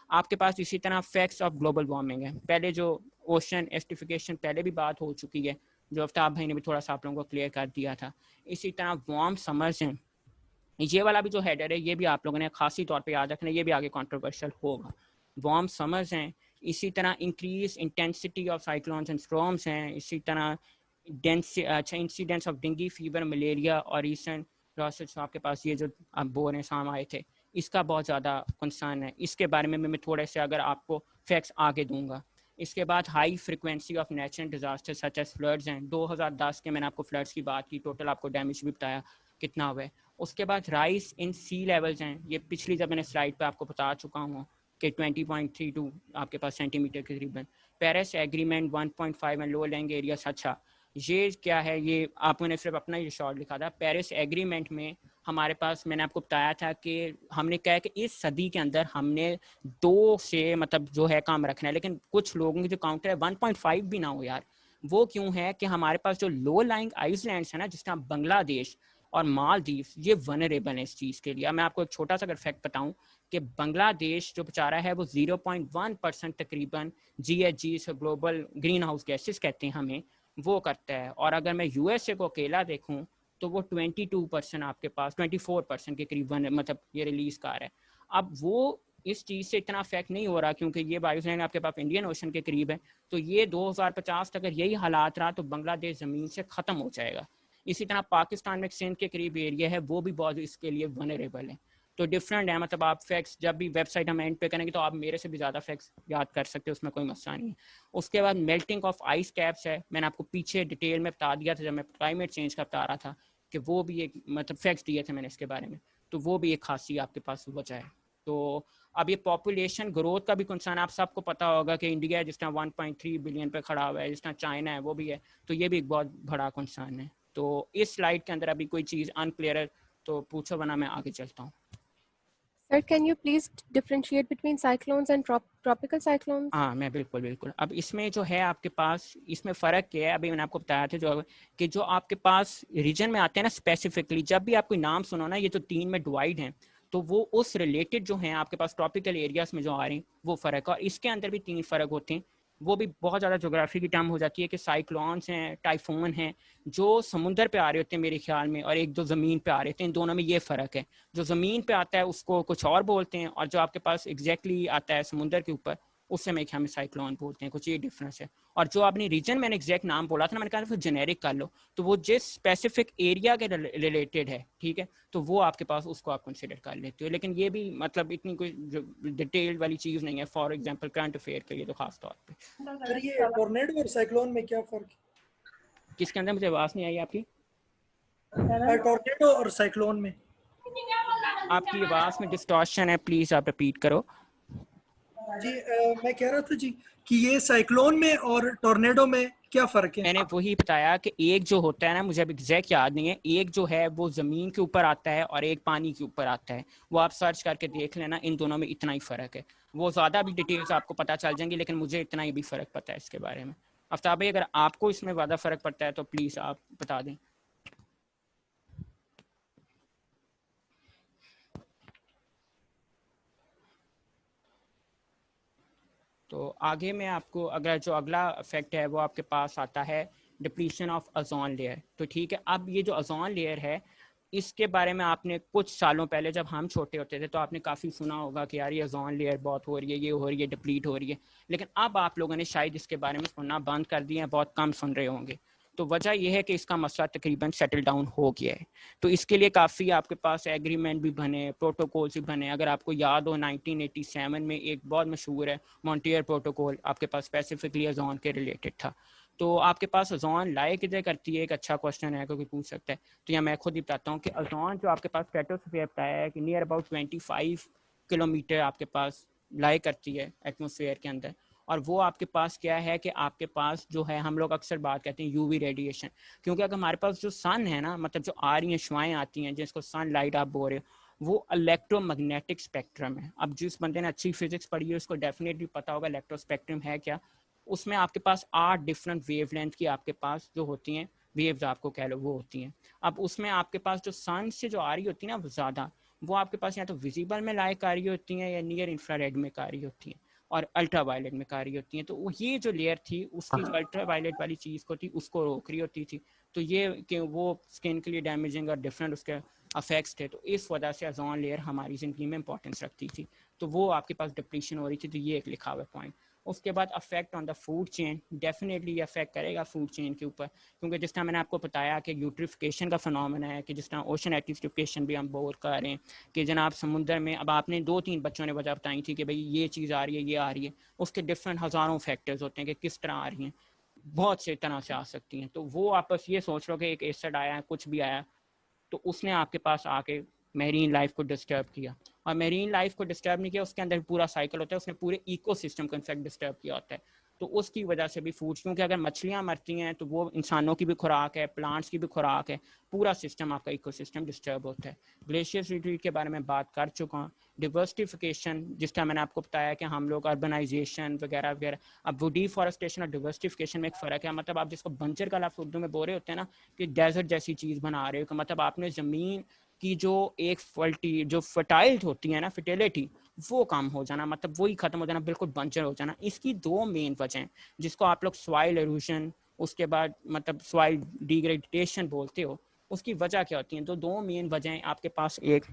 आपके पास इसी तरह फैक्ट्स ऑफ ग्लोबल वार्मिंग है। पहले जो ओशन एस्टिफिकेशन पहले भी बात हो चुकी है, जो आफ्ताब भाई ने भी थोड़ा सा आप लोगों को क्लियर कर दिया था। इसी तरह वार्म समर्स हैं, ये वाला भी जो हेडर है ये भी आप लोगों ने खासी तौर पे याद रखना है, ये भी आगे कंट्रोवर्शियल होगा। वार्म समर्स हैं, इसी तरह increase intensity of cyclones and storms हैं, इसी तरह incidents of dengue fever, malaria और रीसेंट लॉसेस। आपके पास ये जो आप बोल रहे हैं साम आए थे, इसका बहुत ज़्यादा कंसर्न है। इसके बारे में मैं थोड़े से अगर आपको फैक्ट्स आगे दूंगा। इसके बाद high frequency of natural disaster such as floods हैं। 2010 के मैंने आपको फ्लड्स की बात की, टोटल आपको डैमेज भी बताया कितना हुआ है। उसके बाद राइज इन सी लेवल्स हैं, ये पिछली जब मैंने स्लाइड पे आपको बता चुका हूँ कि 20.32 आपके पास सेंटीमीटर के करीबन। पेरिस एग्रीमेंट 1.5 में लो लैंड एरिया। अच्छा ये क्या है, ये आपको ने सिर्फ अपना ये शॉर्ट लिखा था। पेरिस एग्रीमेंट में हमारे पास मैंने आपको बताया था कि हमने कहा कि इस सदी के अंदर हमने 2 से मतलब जो है काम रखना है, लेकिन कुछ लोगों की जो काउंटर है 1.5 भी ना हो यार। वो क्यों है कि हमारे पास जो लो लाइंग आइसलैंड्स है ना, जिस तरह बांग्लादेश और मालदीव, ये वनरेबल है इस चीज़ के लिए। मैं आपको एक छोटा सा अगर फैक्ट बताऊं कि बांग्लादेश जो बेचारा है वो 0.1% तकरीबन GHG से ग्लोबल ग्रीन हाउस गैसेस कहते हैं हमें, वो करता है। और अगर मैं USA को अकेला देखूं तो वो 22% आपके पास 24% के करीबन मतलब ये रिलीज कर रहा है। अब वो इस चीज़ से इतना अफेक्ट नहीं हो रहा क्योंकि ये वायुसेना आपके पास इंडियन ओशन के करीब है। तो ये 2050 तक अगर यही हालात रहा तो बांग्लादेश ज़मीन से ख़त्म हो जाएगा। इसी तरह पाकिस्तान में सिंध के करीब एरिया है, वो भी बहुत इसके लिए वनरेबल है। तो डिफरेंट है, मतलब आप फैक्ट्स जब भी वेबसाइट हम एंड पे करेंगे तो आप मेरे से भी ज़्यादा फैक्ट्स याद कर सकते हो, उसमें कोई मसला नहीं है। उसके बाद मेल्टिंग ऑफ आइस कैप्स है, मैंने आपको पीछे डिटेल में बता दिया था जब मैं क्लाइमेट चेंज का बता रहा था कि वो भी एक मतलब फैक्ट्स दिए थे मैंने इसके बारे में, तो वो भी एक खासी आपके पास वजह है। तो अब ये पॉपुलेशन ग्रोथ का भी कंसर्न आप सबको पता होगा कि इंडिया जिस तरह 1.3 बिलियन पे खड़ा हुआ है, जिस तरह चाइना है वो भी है, तो ये भी एक बहुत बड़ा कंसर्न है। तो इस स्लाइड के अंदर अभी कोई चीज़ अनक्लियर है तो पूछो, वरना मैं आगे चलता हूँ। Sir, can you please differentiate between cyclones and tropical cyclones? हाँ मैं बिल्कुल। अब इसमें जो है आपके पास इसमें फ़र्क क्या है, अभी मैंने आपको बताया था जो कि जो आपके पास रीजन में आते हैं ना स्पेसिफिकली, जब भी आप कोई नाम सुनो ना ये जो 3 में डिवाइड हैं तो वो उस रिलेटेड जो हैं आपके पास ट्रॉपिकल एरियाज में जो आ रहे हैं वो फ़र्क है। और इसके अंदर भी 3 फ़र्क होते हैं, वो भी बहुत ज़्यादा जोग्राफी की टर्म हो जाती है कि साइक्लोन्स हैं, टाइफून हैं जो समुंदर पे आ रहे होते हैं मेरे ख्याल में, और एक जो ज़मीन पे आ रहे होते हैं। इन दोनों में ये फ़र्क है, जो ज़मीन पे आता है उसको कुछ और बोलते हैं और जो आपके पास एग्जैक्टली आता है समुंदर के ऊपर उससे मेरे ख्याल में साइक्लोन बोलते हैं, कुछ ये डिफरेंस है। और जो आपने रीजन मैंने एग्जैक्ट नाम बोला था ना, मैंने कहा था जेनेरिक कर लो, तो वो जिस स्पेसिफिक एरिया के रिलेटेड है, ठीक है, तो वो आपके पास उसको आप कंसिडर कर लेते हो। लेकिन ये भी मतलब इतनी कोई डिटेल वाली चीज़ नहीं है। फॉर एग्जांपल करंट अफेयर के लिए तो खास तौर पे। सर ये टोर्नेडो और साइक्लोन में क्या फर्क है? किसके अंदर? मुझे आवाज़ नहीं आई आपकी। टोर्नेडो और साइक्लोन में आपकी आवाज़ में डिस्टॉर्शन है, प्लीज़ आप रिपीट करो। जी मैं कह रहा था जी कि ये साइक्लोन में और टोर्नेडो में क्या फर्क है? मैंने वही बताया कि एक जो होता है ना, मुझे अब एग्जैक्ट याद नहीं है, एक जो है वो ज़मीन के ऊपर आता है और एक पानी के ऊपर आता है। वो आप सर्च करके देख लेना, इन दोनों में इतना ही फ़र्क है। वो ज़्यादा भी डिटेल्स आपको पता चल जाएंगी, लेकिन मुझे इतना ही भी फ़र्क पता है इसके बारे में। आफ्ताब भाई अगर आपको इसमें ज़्यादा फ़र्क पड़ता है तो प्लीज़ आप बता दें। तो आगे मैं आपको अगर जो अगला इफेक्ट है वो आपके पास आता है डिप्लीशन ऑफ ओजोन लेयर। तो ठीक है, अब ये जो ओजोन लेयर है इसके बारे में आपने कुछ सालों पहले जब हम छोटे होते थे तो आपने काफ़ी सुना होगा कि यार ये ओजोन लेयर बहुत हो रही है, ये हो रही है, डिप्लीट हो रही है। लेकिन अब आप लोगों ने शायद इसके बारे में सुनना बंद कर दिया है, बहुत कम सुन रहे होंगे। तो वजह यह है कि इसका मसला तकरीबन सेटल डाउन हो गया है। तो इसके लिए काफ़ी आपके पास एग्रीमेंट भी बने, प्रोटोकॉल्स भी बने। अगर आपको याद हो 1987 में एक बहुत मशहूर है मॉन्ट्रियल प्रोटोकॉल, आपके पास स्पेसिफिकली ओजोन के रिलेटेड था। तो आपके पास ओजोन लाए किधर करती है, एक अच्छा क्वेश्चन है, कोई पूछ सकता है। तो यहाँ मैं खुद ही बताता हूँ कि ओजोन जो आपके पास स्ट्रेटोस्फीयर बताया है कि नियर अबाउट 25 किलोमीटर आपके पास लाए करती है एटमॉस्फेयर के अंदर। और वो आपके पास क्या है कि आपके पास जो है, हम लोग अक्सर बात करते हैं यूवी रेडिएशन, क्योंकि अगर हमारे पास जो सन है ना, मतलब जो आ रही हैं शुआएं आती हैं जिसको सन लाइट आप बोल रहे हो, वो इलेक्ट्रोमैग्नेटिक स्पेक्ट्रम है। अब जिस बंदे ने अच्छी फिजिक्स पढ़ी है उसको डेफिनेटली पता होगा इलेक्ट्रोस्पेक्ट्रम है क्या। उसमें आपके पास 8 डिफरेंट वेवलेंथ की आपके पास जो होती हैं वेव्स आपको कह लो वो होती हैं। अब उसमें आपके पास जो सन से जो आ रही होती है ना ज़्यादा, वो आपके पास या तो विजिबल में लाइक आ रही होती हैं या नियर इंफ्रारेड में आ रही होती हैं और अल्ट्रा वायलेट में आ रही होती हैं। तो ये जो लेयर थी उसकी जो अल्ट्रा वायलेट वाली चीज़ को थी उसको रोक रही होती थी। तो ये कि वो स्किन के लिए डैमेजिंग और डिफरेंट उसके अफेक्ट्स थे। तो इस वजह से ओजोन लेयर हमारी ज़िंदगी में इंपॉर्टेंस रखती थी। तो वो आपके पास डिप्लीशन हो रही थी। तो ये एक लिखा हुआ पॉइंट। उसके बाद affect on the food chain, definitely ये अफेक्ट करेगा फूड चेन के ऊपर, क्योंकि जिस तरह मैंने आपको बताया कि यूट्रिफिकेशन का फिनोमेना है, कि जिस तरह ओशन एक्टिफिकेशन भी हम बोल कर रहे हैं कि जनाब समुद्र में, अब आपने 2-3 बच्चों ने वजह बताई थी कि भाई ये चीज़ आ रही है, ये आ रही है, उसके डिफरेंट हज़ारों फैक्टर्स होते हैं कि किस तरह आ रही हैं, बहुत से तरह से आ सकती हैं। तो वो आप बस ये सोच लो कि एक एसिड आया है, कुछ भी आया, तो उसने आपके पास आके मेरीन लाइफ को डिस्टर्ब किया, और मेरीन लाइफ को डिस्टर्ब नहीं किया, उसके अंदर पूरा साइकिल होता है, उसने पूरे इकोसिस्टम को इनफैक्ट डिस्टर्ब किया होता है। तो उसकी वजह से भी फूड, क्योंकि अगर मछलियाँ मरती हैं तो वो इंसानों की भी खुराक है, प्लांट्स की भी खुराक है, पूरा सिस्टम आपका इकोसिस्टम डिस्टर्ब होता है। ग्लेशियर रिट्रीट के बारे में बात कर चुका हूँ। डिवर्सिफिकेशन, जिस तरह मैंने आपको बताया कि हम लोग अर्बनाइजेशन वगैरह वगैरह, अब वो डिफॉरेस्टेशन और डिवर्सिफिकेशन में एक फ़र्क है। मतलब आप जिसको बंजर का लफ्ज़ उर्दू में बोल रहे होते हैं ना, कि डेजर्ट जैसी चीज़ बना रहे हो, कि मतलब आपने ज़मीन की जो एक जो फर्टाइल होती है ना, फर्टिलिटी, वो कम हो जाना, मतलब वही खत्म हो जाना, बिल्कुल बंजर हो जाना। इसकी 2 मेन वजह हैं, जिसको आप लोग सॉइल एरोजन, उसके बाद मतलब सॉइल डिग्रेडेशन बोलते हो। उसकी वजह क्या होती है? तो 2 मेन वजह हैं आपके पास, एक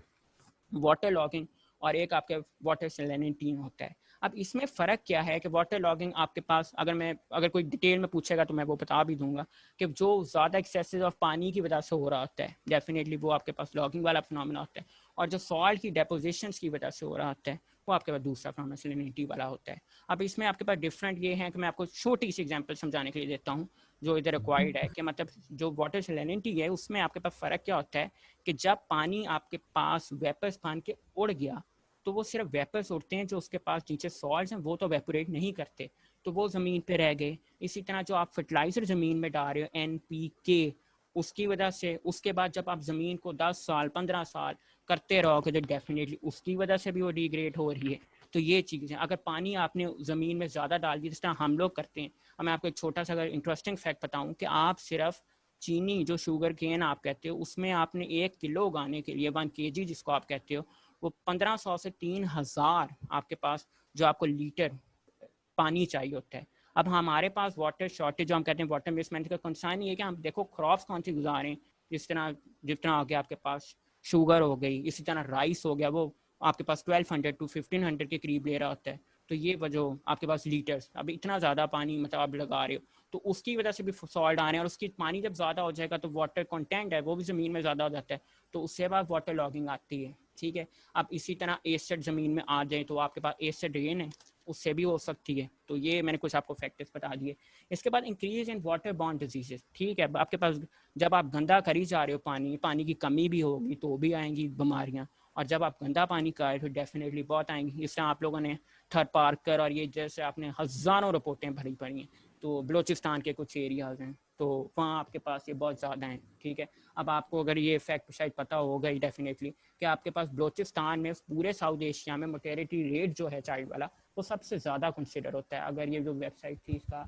वाटर लॉगिंग और एक आपके वाटर सैलिनिटी होता है। अब इसमें फ़र्क क्या है कि वाटर लॉगिंग आपके पास, अगर कोई डिटेल में पूछेगा तो मैं वो बता भी दूंगा कि जो ज़्यादा एक्सेसिव ऑफ पानी की वजह से हो रहा होता है, डेफिनेटली वो आपके पास लॉगिंग वाला फिनोमेना होता है। और जो सॉइल की डेपोजिशंस की वजह से हो रहा होता है, वो आपके पास दूसरा फिनोमेना सैलिनिटी वाला होता है। अब इसमें आपके पास डिफरेंट ये है कि मैं आपको छोटी सी एग्जांपल समझाने के लिए देता हूँ जो इधर रिक्वायर्ड है, कि मतलब जो वाटर सैलिनिटी है उसमें आपके पास फ़र्क क्या होता है कि जब पानी आपके पास वेपर्स बन के उड़ गया, तो वो सिर्फ वेपर्स उड़ते हैं, जो उसके पास नीचे सॉल्ट्स हैं वो तो वेपोरेट नहीं करते, तो वो ज़मीन पे रह गए। इसी तरह जो आप फर्टिलाइज़र ज़मीन में डाल रहे हो NPK, उसकी वजह से उसके बाद जब आप ज़मीन को 10 साल 15 साल करते रहोगे तो डेफिनेटली उसकी वजह से भी वो डिग्रेड हो रही है। तो ये चीज़ें, अगर पानी आपने ज़मीन में ज़्यादा डाल दी, जिस तरह हम लोग करते हैं। अब मैं आपको एक छोटा सा अगर इंटरेस्टिंग फैक्ट बताऊँ कि आप सिर्फ चीनी, जो शुगर केन आप कहते हो, उसमें आपने 1 किलो उगाने के लिए 1 kg जिसको आप कहते हो, वो 1500 से 3000 आपके पास जो आपको लीटर पानी चाहिए होता है। अब हमारे पास वाटर शॉर्टेज, जो हम कहते हैं वाटर मिसमैनेजमेंट का कंसर्न ये है कि हम देखो क्रॉप्स कौन सी गुजारें, जितना आगे आपके पास शुगर हो गई, इसी तरह राइस हो गया, वो आपके पास 1200 to 1500 के करीब ले रहा होता है। तो ये वजह आपके पास लीटर्स, अब इतना ज़्यादा पानी मतलब आप लगा रहे हो, तो उसकी वजह से भी सॉल्ट आ रहे हैं, और उसकी पानी जब ज़्यादा हो जाएगा तो वाटर कंटेंट है वो भी ज़मीन में ज़्यादा हो जाता है, तो उससे बाद वाटर लॉगिंग आती है। ठीक है, अब इसी तरह एसिड ज़मीन में आ जाए तो आपके पास एसिड रेन है, उससे भी हो सकती है। तो ये मैंने कुछ आपको फैक्टर्स बता दिए। इसके बाद increase in water borne diseases. ठीक है, आपके पास जब आप गंदा करी जा रहे हो, पानी की कमी भी होगी तो भी आएंगी बीमारियाँ, और जब आप गंदा पानी का तो डेफिनेटली बहुत आएंगी। इस तरह आप लोगों ने थर पार्कर और ये जैसे आपने हज़ारों रिपोर्टें भरी पड़ी हैं, तो बलूचिस्तान के कुछ एरियाज़ हैं तो वहाँ आपके पास ये बहुत ज़्यादा हैं। ठीक है, अब आपको अगर ये फैक्ट शायद पता होगा ही डेफिनेटली कि आपके पास बलूचिस्तान में, पूरे साउथ एशिया में मोटेलिटी रेट जो है चाइल्ड वाला, वो सबसे ज़्यादा कंसिडर होता है। अगर ये जो वेबसाइट थी इसका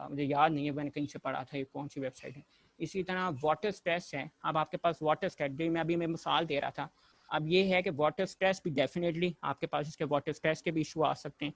मुझे याद नहीं है, मैंने कहीं से पढ़ा था ये कौन सी वेबसाइट है। इसी तरह वाटर स्ट्रेस है। अब आपके पास वाटर स्ट्रेस, मैं मिसाल दे रहा था, अब ये है कि वाटर स्ट्रेस भी डेफिनेटली आपके पास इसके वाटर स्ट्रेस के भी इशू आ सकते हैं।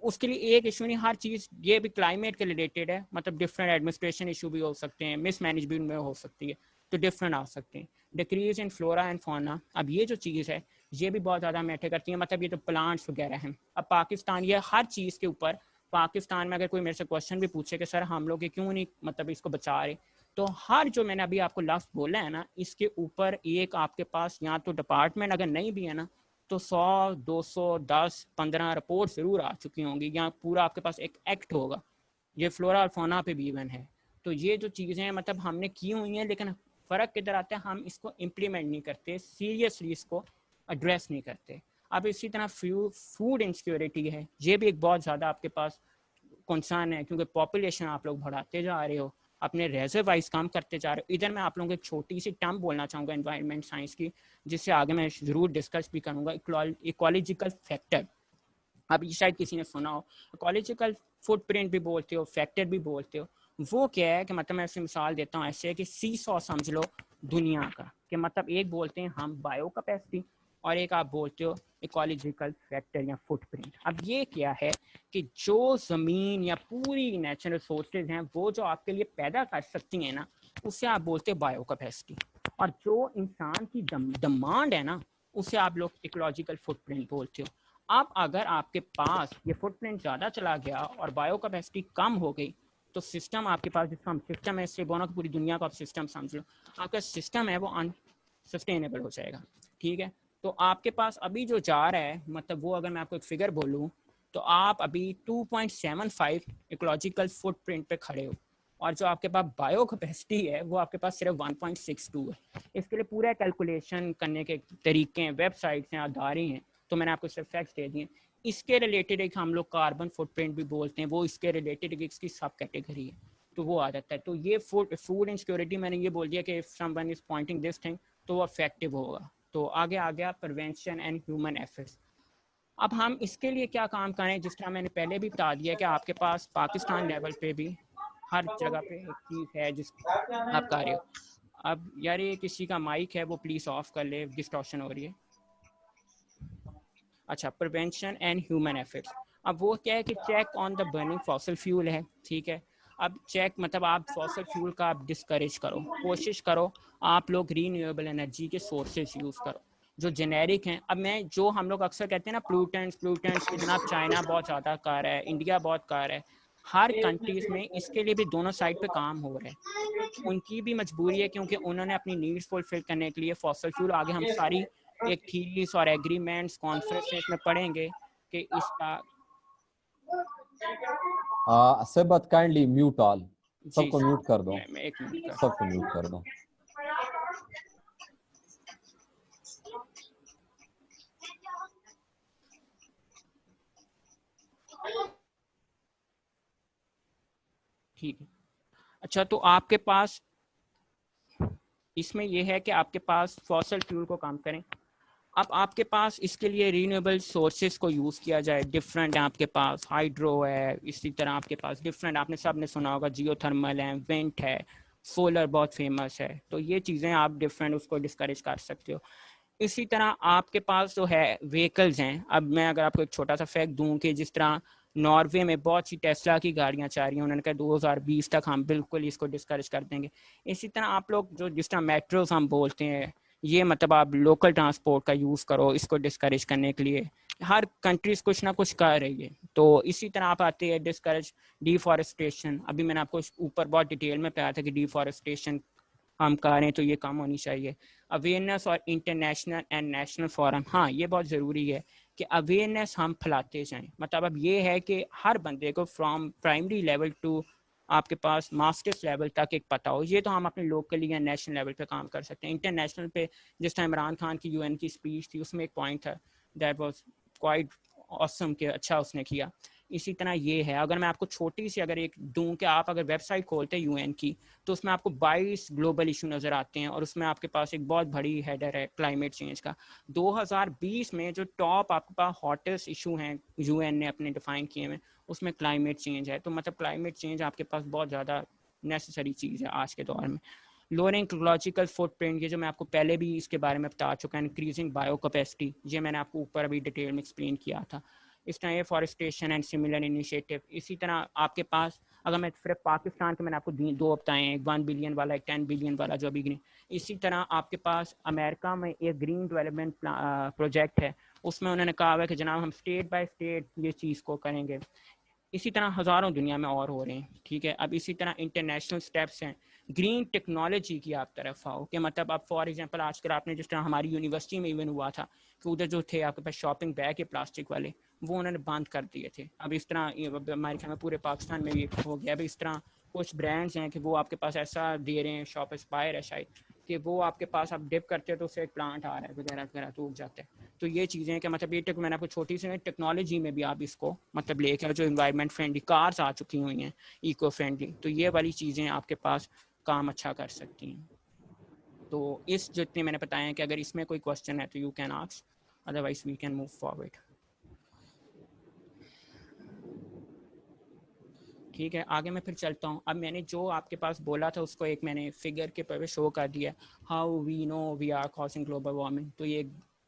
उसके लिए एक इशू नहीं, हर चीज़ ये भी क्लाइमेट के रिलेटेड है, मतलब डिफरेंट एडमिनिस्ट्रेशन इशू भी हो सकते हैं, मिसमैनेजमेंट में हो सकती है, तो डिफरेंट आ सकते हैं। Decrease in flora and fauna, अब ये जो चीज़ है ये भी बहुत ज़्यादा मैटर करती है, मतलब ये तो प्लांट्स वगैरह हैं। अब पाकिस्तान, ये हर चीज़ के ऊपर पाकिस्तान में अगर कोई मेरे से क्वेश्चन भी पूछे कि सर हम लोग ये क्यों नहीं मतलब इसको बचा रहे, तो हर जो मैंने अभी आपको लफ्ज़ बोला है ना, इसके ऊपर एक आपके पास या तो डिपार्टमेंट अगर नहीं भी है ना, तो 100, 200, 10, 15 रिपोर्ट ज़रूर आ चुकी होंगी, या पूरा आपके पास एक एक्ट होगा। ये फ्लोरा और फौना पे भी इवन है। तो ये जो चीज़ें हैं मतलब हमने की हुई हैं, लेकिन फ़र्क किधर आता है, हम इसको इम्प्लीमेंट नहीं करते, सीरियसली इसको एड्रेस नहीं करते। अब इसी तरह फूड इनसिक्योरिटी है, ये भी एक बहुत ज़्यादा आपके पास कंसर्न है, क्योंकि पॉपुलेशन आप लोग बढ़ाते जा रहे हो, अपने रेजर्वाइज कम करते जा रहे हो। इधर मैं आप लोगों को एक छोटी सी टर्म बोलना चाहूँगा एनवायरनमेंट साइंस की, जिससे आगे मैं ज़रूर डिस्कस भी करूँगा, इकोलॉजिकल फैक्टर। अब ये शायद किसी ने सुना हो, इकोलॉजिकल फुटप्रिंट भी बोलते हो, फैक्टर भी बोलते हो। वो क्या है कि मतलब मैं ऐसे मिसाल देता हूँ ऐसे कि सीसॉ समझ लो दुनिया का, कि मतलब एक बोलते हैं हम बायो कैपेसिटी और एक आप बोलते हो इकोलॉजिकल फैक्टर या फुटप्रिंट। अब ये क्या है कि जो ज़मीन या पूरी नेचुरल रिसोर्सेज हैं वो जो आपके लिए पैदा कर सकती हैं ना, उसे आप बोलते हैं बायो कैपेसिटी, और जो इंसान की डिमांड है ना, उसे आप लोग इकोलॉजिकल फुटप्रिंट बोलते हो। अब अगर आपके पास ये फुटप्रिंट ज़्यादा चला गया और बायो कैपेसिटी कम हो गई, तो सिस्टम आपके पास, जिसका हम सिस्टम है, इससे बोलो कि पूरी दुनिया को आप सिस्टम समझ लो, आपका सिस्टम है वो अनसस्टेनेबल हो जाएगा। ठीक है, तो आपके पास अभी जो जा रहा है, मतलब वो अगर मैं आपको एक फिगर बोलूँ तो आप अभी 2.75 इकोलॉजिकल फुटप्रिंट पे खड़े हो, और जो आपके पास बायो कैपेसिटी है वो आपके पास सिर्फ 1.62 है। इसके लिए पूरा कैलकुलेशन करने के तरीके हैं, वेबसाइट्स हैं, आधारे हैं, तो मैंने आपको सिर्फ फैक्ट्स दे दिए। इसके रिलेटेड एक हम लोग कार्बन फुटप्रिंट भी बोलते हैं, वो इसके रिलेटेड एक इसकी सब कैटेगरी है, तो वो आ जाता है। तो ये फूड इनसिक्योरिटी मैंने ये बोल दिया कि if someone is pointing this thing तो वो इफेक्टिव होगा। तो आगे आ गया प्रिवेंशन एंड ह्यूमन एफर्ट्स। अब हम इसके लिए क्या काम करें, जिस तरह मैंने पहले भी बता दिया कि आपके पास पाकिस्तान लेवल पे भी हर जगह पे एक चीज़ है जिस आप कर रहे हो। अब यार ये किसी का माइक है वो प्लीज़ ऑफ कर ले, डिस्टॉर्शन हो रही है। अच्छा, प्रिवेंशन एंड ह्यूमन एफर्ट्स। अब वो क्या है कि check on the burning fossil fuel है, ठीक है। अब चेक मतलब आप फॉसल फ्यूल का आप डिस्करेज करो, कोशिश करो आप लोग रीन्यूएबल एनर्जी के सोर्सेज यूज़ करो जो जेनेरिक हैं। अब मैं जो हम लोग अक्सर कहते हैं ना प्लूटेंट्स कि जनाब चाइना बहुत ज़्यादा कर रहा है, इंडिया बहुत कर रहा है, हर कंट्रीज़ में इसके लिए भी दोनों साइड पे काम हो रहा है। उनकी भी मजबूरी है क्योंकि उन्होंने अपनी नीड्स फुलफिल करने के लिए फॉसल फ्यूल, आगे हम सारी एक थीरीज और एग्रीमेंट्स कॉन्फ्रेंसेस में पढ़ेंगे कि इसका सिबत काइंडली म्यूट ऑल, जी सबको म्यूट कर दो, मैं एक मिनट का सबको म्यूट कर दो। ठीक है। अच्छा, तो आपके पास इसमें यह है कि आपके पास फॉसल फ्यूल को काम करें। अब आपके पास इसके लिए रीन्यूएबल सोर्सेज को यूज़ किया जाए, डिफरेंट है आपके पास, हाइड्रो है, इसी तरह आपके पास डिफरेंट, आपने सब ने सुना होगा जियोथर्मल है, विंड है, सोलर बहुत फेमस है, तो ये चीज़ें आप डिफरेंट उसको डिस्करेज कर सकते हो। इसी तरह आपके पास जो है व्हीकल्स हैं। अब मैं अगर आपको एक छोटा सा फैक्ट दूं कि जिस तरह नॉर्वे में बहुत सी टेस्ला की गाड़ियां चल रही हैं, उन्होंने कहा 2020 तक हम बिल्कुल इसको डिस्करेज कर देंगे। इसी तरह आप लोग जो जिस तरह मेट्रोज हम बोलते हैं, ये मतलब आप लोकल ट्रांसपोर्ट का यूज़ करो इसको डिस्करेज करने के लिए। हर कंट्रीज कुछ ना कुछ कर रही है। तो इसी तरह आप आते हैं डिस्करेज डिफॉरेस्टेशन। अभी मैंने आपको ऊपर बहुत डिटेल में बताया था कि डिफॉरेस्टेशन हम करें तो ये कम होनी चाहिए। अवेयरनेस और इंटरनेशनल एंड नेशनल फोरम, हाँ ये बहुत ज़रूरी है कि अवेयरनेस हम फैलाते जाएं। मतलब अब ये है कि हर बंदे को फ्रॉम प्राइमरी लेवल टू आपके पास मास्टर्स लेवल तक एक पता हो। ये तो हम अपने लोकली या नेशनल लेवल पे काम कर सकते हैं। इंटरनेशनल पे जिस टाइम इमरान खान की यूएन की स्पीच थी उसमें एक पॉइंट था दैट वाज क्वाइट ऑसम के अच्छा उसने किया। इसी तरह ये है, अगर मैं आपको छोटी सी अगर एक दूं कि आप अगर वेबसाइट खोलते हैं यूएन की तो उसमें आपको 22 ग्लोबल इशू नज़र आते हैं और उसमें आपके पास एक बहुत बड़ी हेडर है क्लाइमेट चेंज का। 2020 में जो टॉप आपके पास हॉटेस्ट इशू हैं यूएन ने अपने डिफाइन किए हैं उसमें क्लाइमेट चेंज है। तो मतलब क्लाइमेट चेंज आपके पास बहुत ज़्यादा नेसेसरी चीज़ है आज के दौर में। लोअरिंग इकोलॉजिकल फुटप्रिंट, ये जो मैं आपको पहले भी इसके बारे में बता चुका है। इंक्रीजिंग बायो कैपेसिटी, ये मैंने आपको ऊपर अभी डिटेल में एक्सप्लेन किया था। इस तरह ये फॉरेस्टेशन एंड सिमिलर इनिशिएटिव। इसी तरह आपके पास अगर मैं सिर्फ पाकिस्तान के मैंने आपको दो बताए हैं, एक 1 बिलियन वाला, एक 10 बिलियन वाला जो अभी ग्रीन। इसी तरह आपके पास अमेरिका में एक ग्रीन डेवलपमेंट प्रोजेक्ट है, उसमें उन्होंने कहा हुआ है कि जनाब हम स्टेट बाय स्टेट ये चीज़ को करेंगे। इसी तरह हज़ारों दुनिया में और हो रहे हैं, ठीक है। अब इसी तरह इंटरनेशनल स्टेप्स हैं। ग्रीन टेक्नोलॉजी की आप तरफ आओ कि मतलब अब फॉर एग्जांपल आजकल आपने जिस तरह हमारी यूनिवर्सिटी में इवन हुआ था कि उधर जो थे आपके पास शॉपिंग बैग है प्लास्टिक वाले, वो उन्होंने बंद कर दिए थे। अब इस तरह हमारे ख्याल में पूरे पाकिस्तान में ये हो गया। अब इस तरह कुछ ब्रांड्स हैं कि वो आपके पास ऐसा दे रहे हैं, शॉप इंस्पायर है शायद, कि वो आपके पास आप डिप करते हो तो उससे एक प्लांट आ रहा है वगैरह वगैरह तो उग जाता है। तो ये चीज़ें कि मतलब ये मैंने आपको छोटी सी टेक्नोलॉजी में भी आप इसको मतलब लेकर जो इन्वायरमेंट फ्रेंडली कार्स आ चुकी हुई हैं, इको फ्रेंडली, तो ये वाली चीज़ें आपके पास काम अच्छा कर सकती हैं। तो इस जितने मैंने बताया है कि अगर इसमें कोई क्वेश्चन है तो you can ask, otherwise we can move forward. ठीक है, आगे मैं फिर चलता हूँ। अब मैंने जो आपके पास बोला था उसको एक मैंने फिगर के पर शो कर दिया, how we know we are causing global warming. तो ये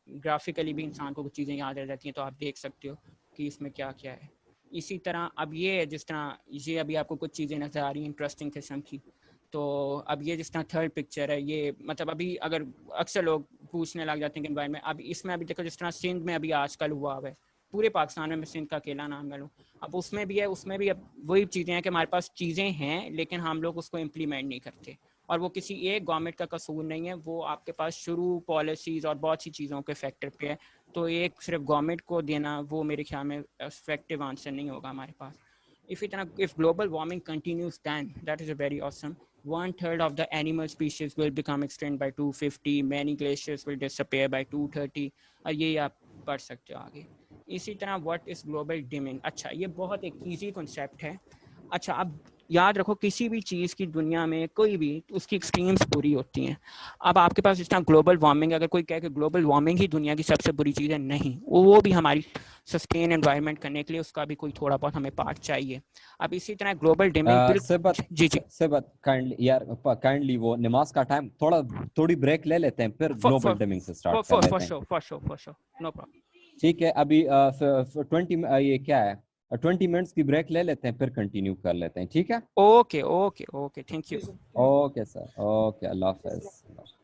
ग्राफिकली भी इंसान को कुछ चीज़ें याद रह जाती हैं, तो आप देख सकते हो कि इसमें क्या क्या है। इसी तरह अब ये जिस तरह ये अभी आपको कुछ चीज़ें नज़र आ रही हैं इंटरेस्टिंग किस्म की, तो अब ये जिस तरह थर्ड पिक्चर है, ये मतलब अभी अगर अक्सर लोग पूछने लग जाते हैं कि एनवायरनमेंट, अब इसमें अभी देखो जिस तरह सिंध में अभी आजकल हुआ है, पूरे पाकिस्तान में मैं सिंध का अकेला नाम ले लूँ, अब उसमें भी है, उसमें भी अब वही चीज़ें हैं कि हमारे पास चीज़ें हैं लेकिन हम लोग उसको इम्प्लीमेंट नहीं करते। और वो किसी एक गवर्नमेंट का कसूर नहीं है, वो आपके पास शुरू पॉलिसीज़ और बहुत सी चीज़ों के फैक्टर पे है। तो एक सिर्फ गवर्नमेंट को देना वो मेरे ख्याल में इफेक्टिव आंसर नहीं होगा हमारे पास। If global warming continues, then that is a very awesome. 1/3 of the animal species will become extinct by 250. Many glaciers will disappear by 230. और ये आप पढ़ सकते हो आगे। इसी तरह व्हाट इज ग्लोबल डिमिंग। अच्छा, ये बहुत एक ईजी कॉन्सेप्ट है। अच्छा, अब याद रखो किसी भी चीज़ की दुनिया में कोई भी उसकी एक्सट्रीम्स बुरी होती हैं। अब आपके पास जिस तरह ग्लोबल वार्मिंग, अगर कोई कहे कि ग्लोबल वार्मिंग ही दुनिया की सबसे बुरी चीज़ है, नहीं, वो भी हमारी सस्टेन एनवायरनमेंट करने के लिए उसका भी कोई थोड़ा बहुत हमें पार्ट चाहिए। अब इसी तरह ग्लोबल डिमिंग सिबत काइंडली वो नमाज का टाइम थोड़ी ब्रेक ले लेते हैं, फिर ग्लोबल डिमिंग से स्टार्ट कर लेते हैं। For sure, no problem. ठीक है, अभी 20 ये क्या है 20 मिनट्स की ब्रेक ले लेते हैं, फिर कंटिन्यू कर लेते हैं। ठीक है, okay, thank you. Okay sir, okay, अल्लाह हाफिज़।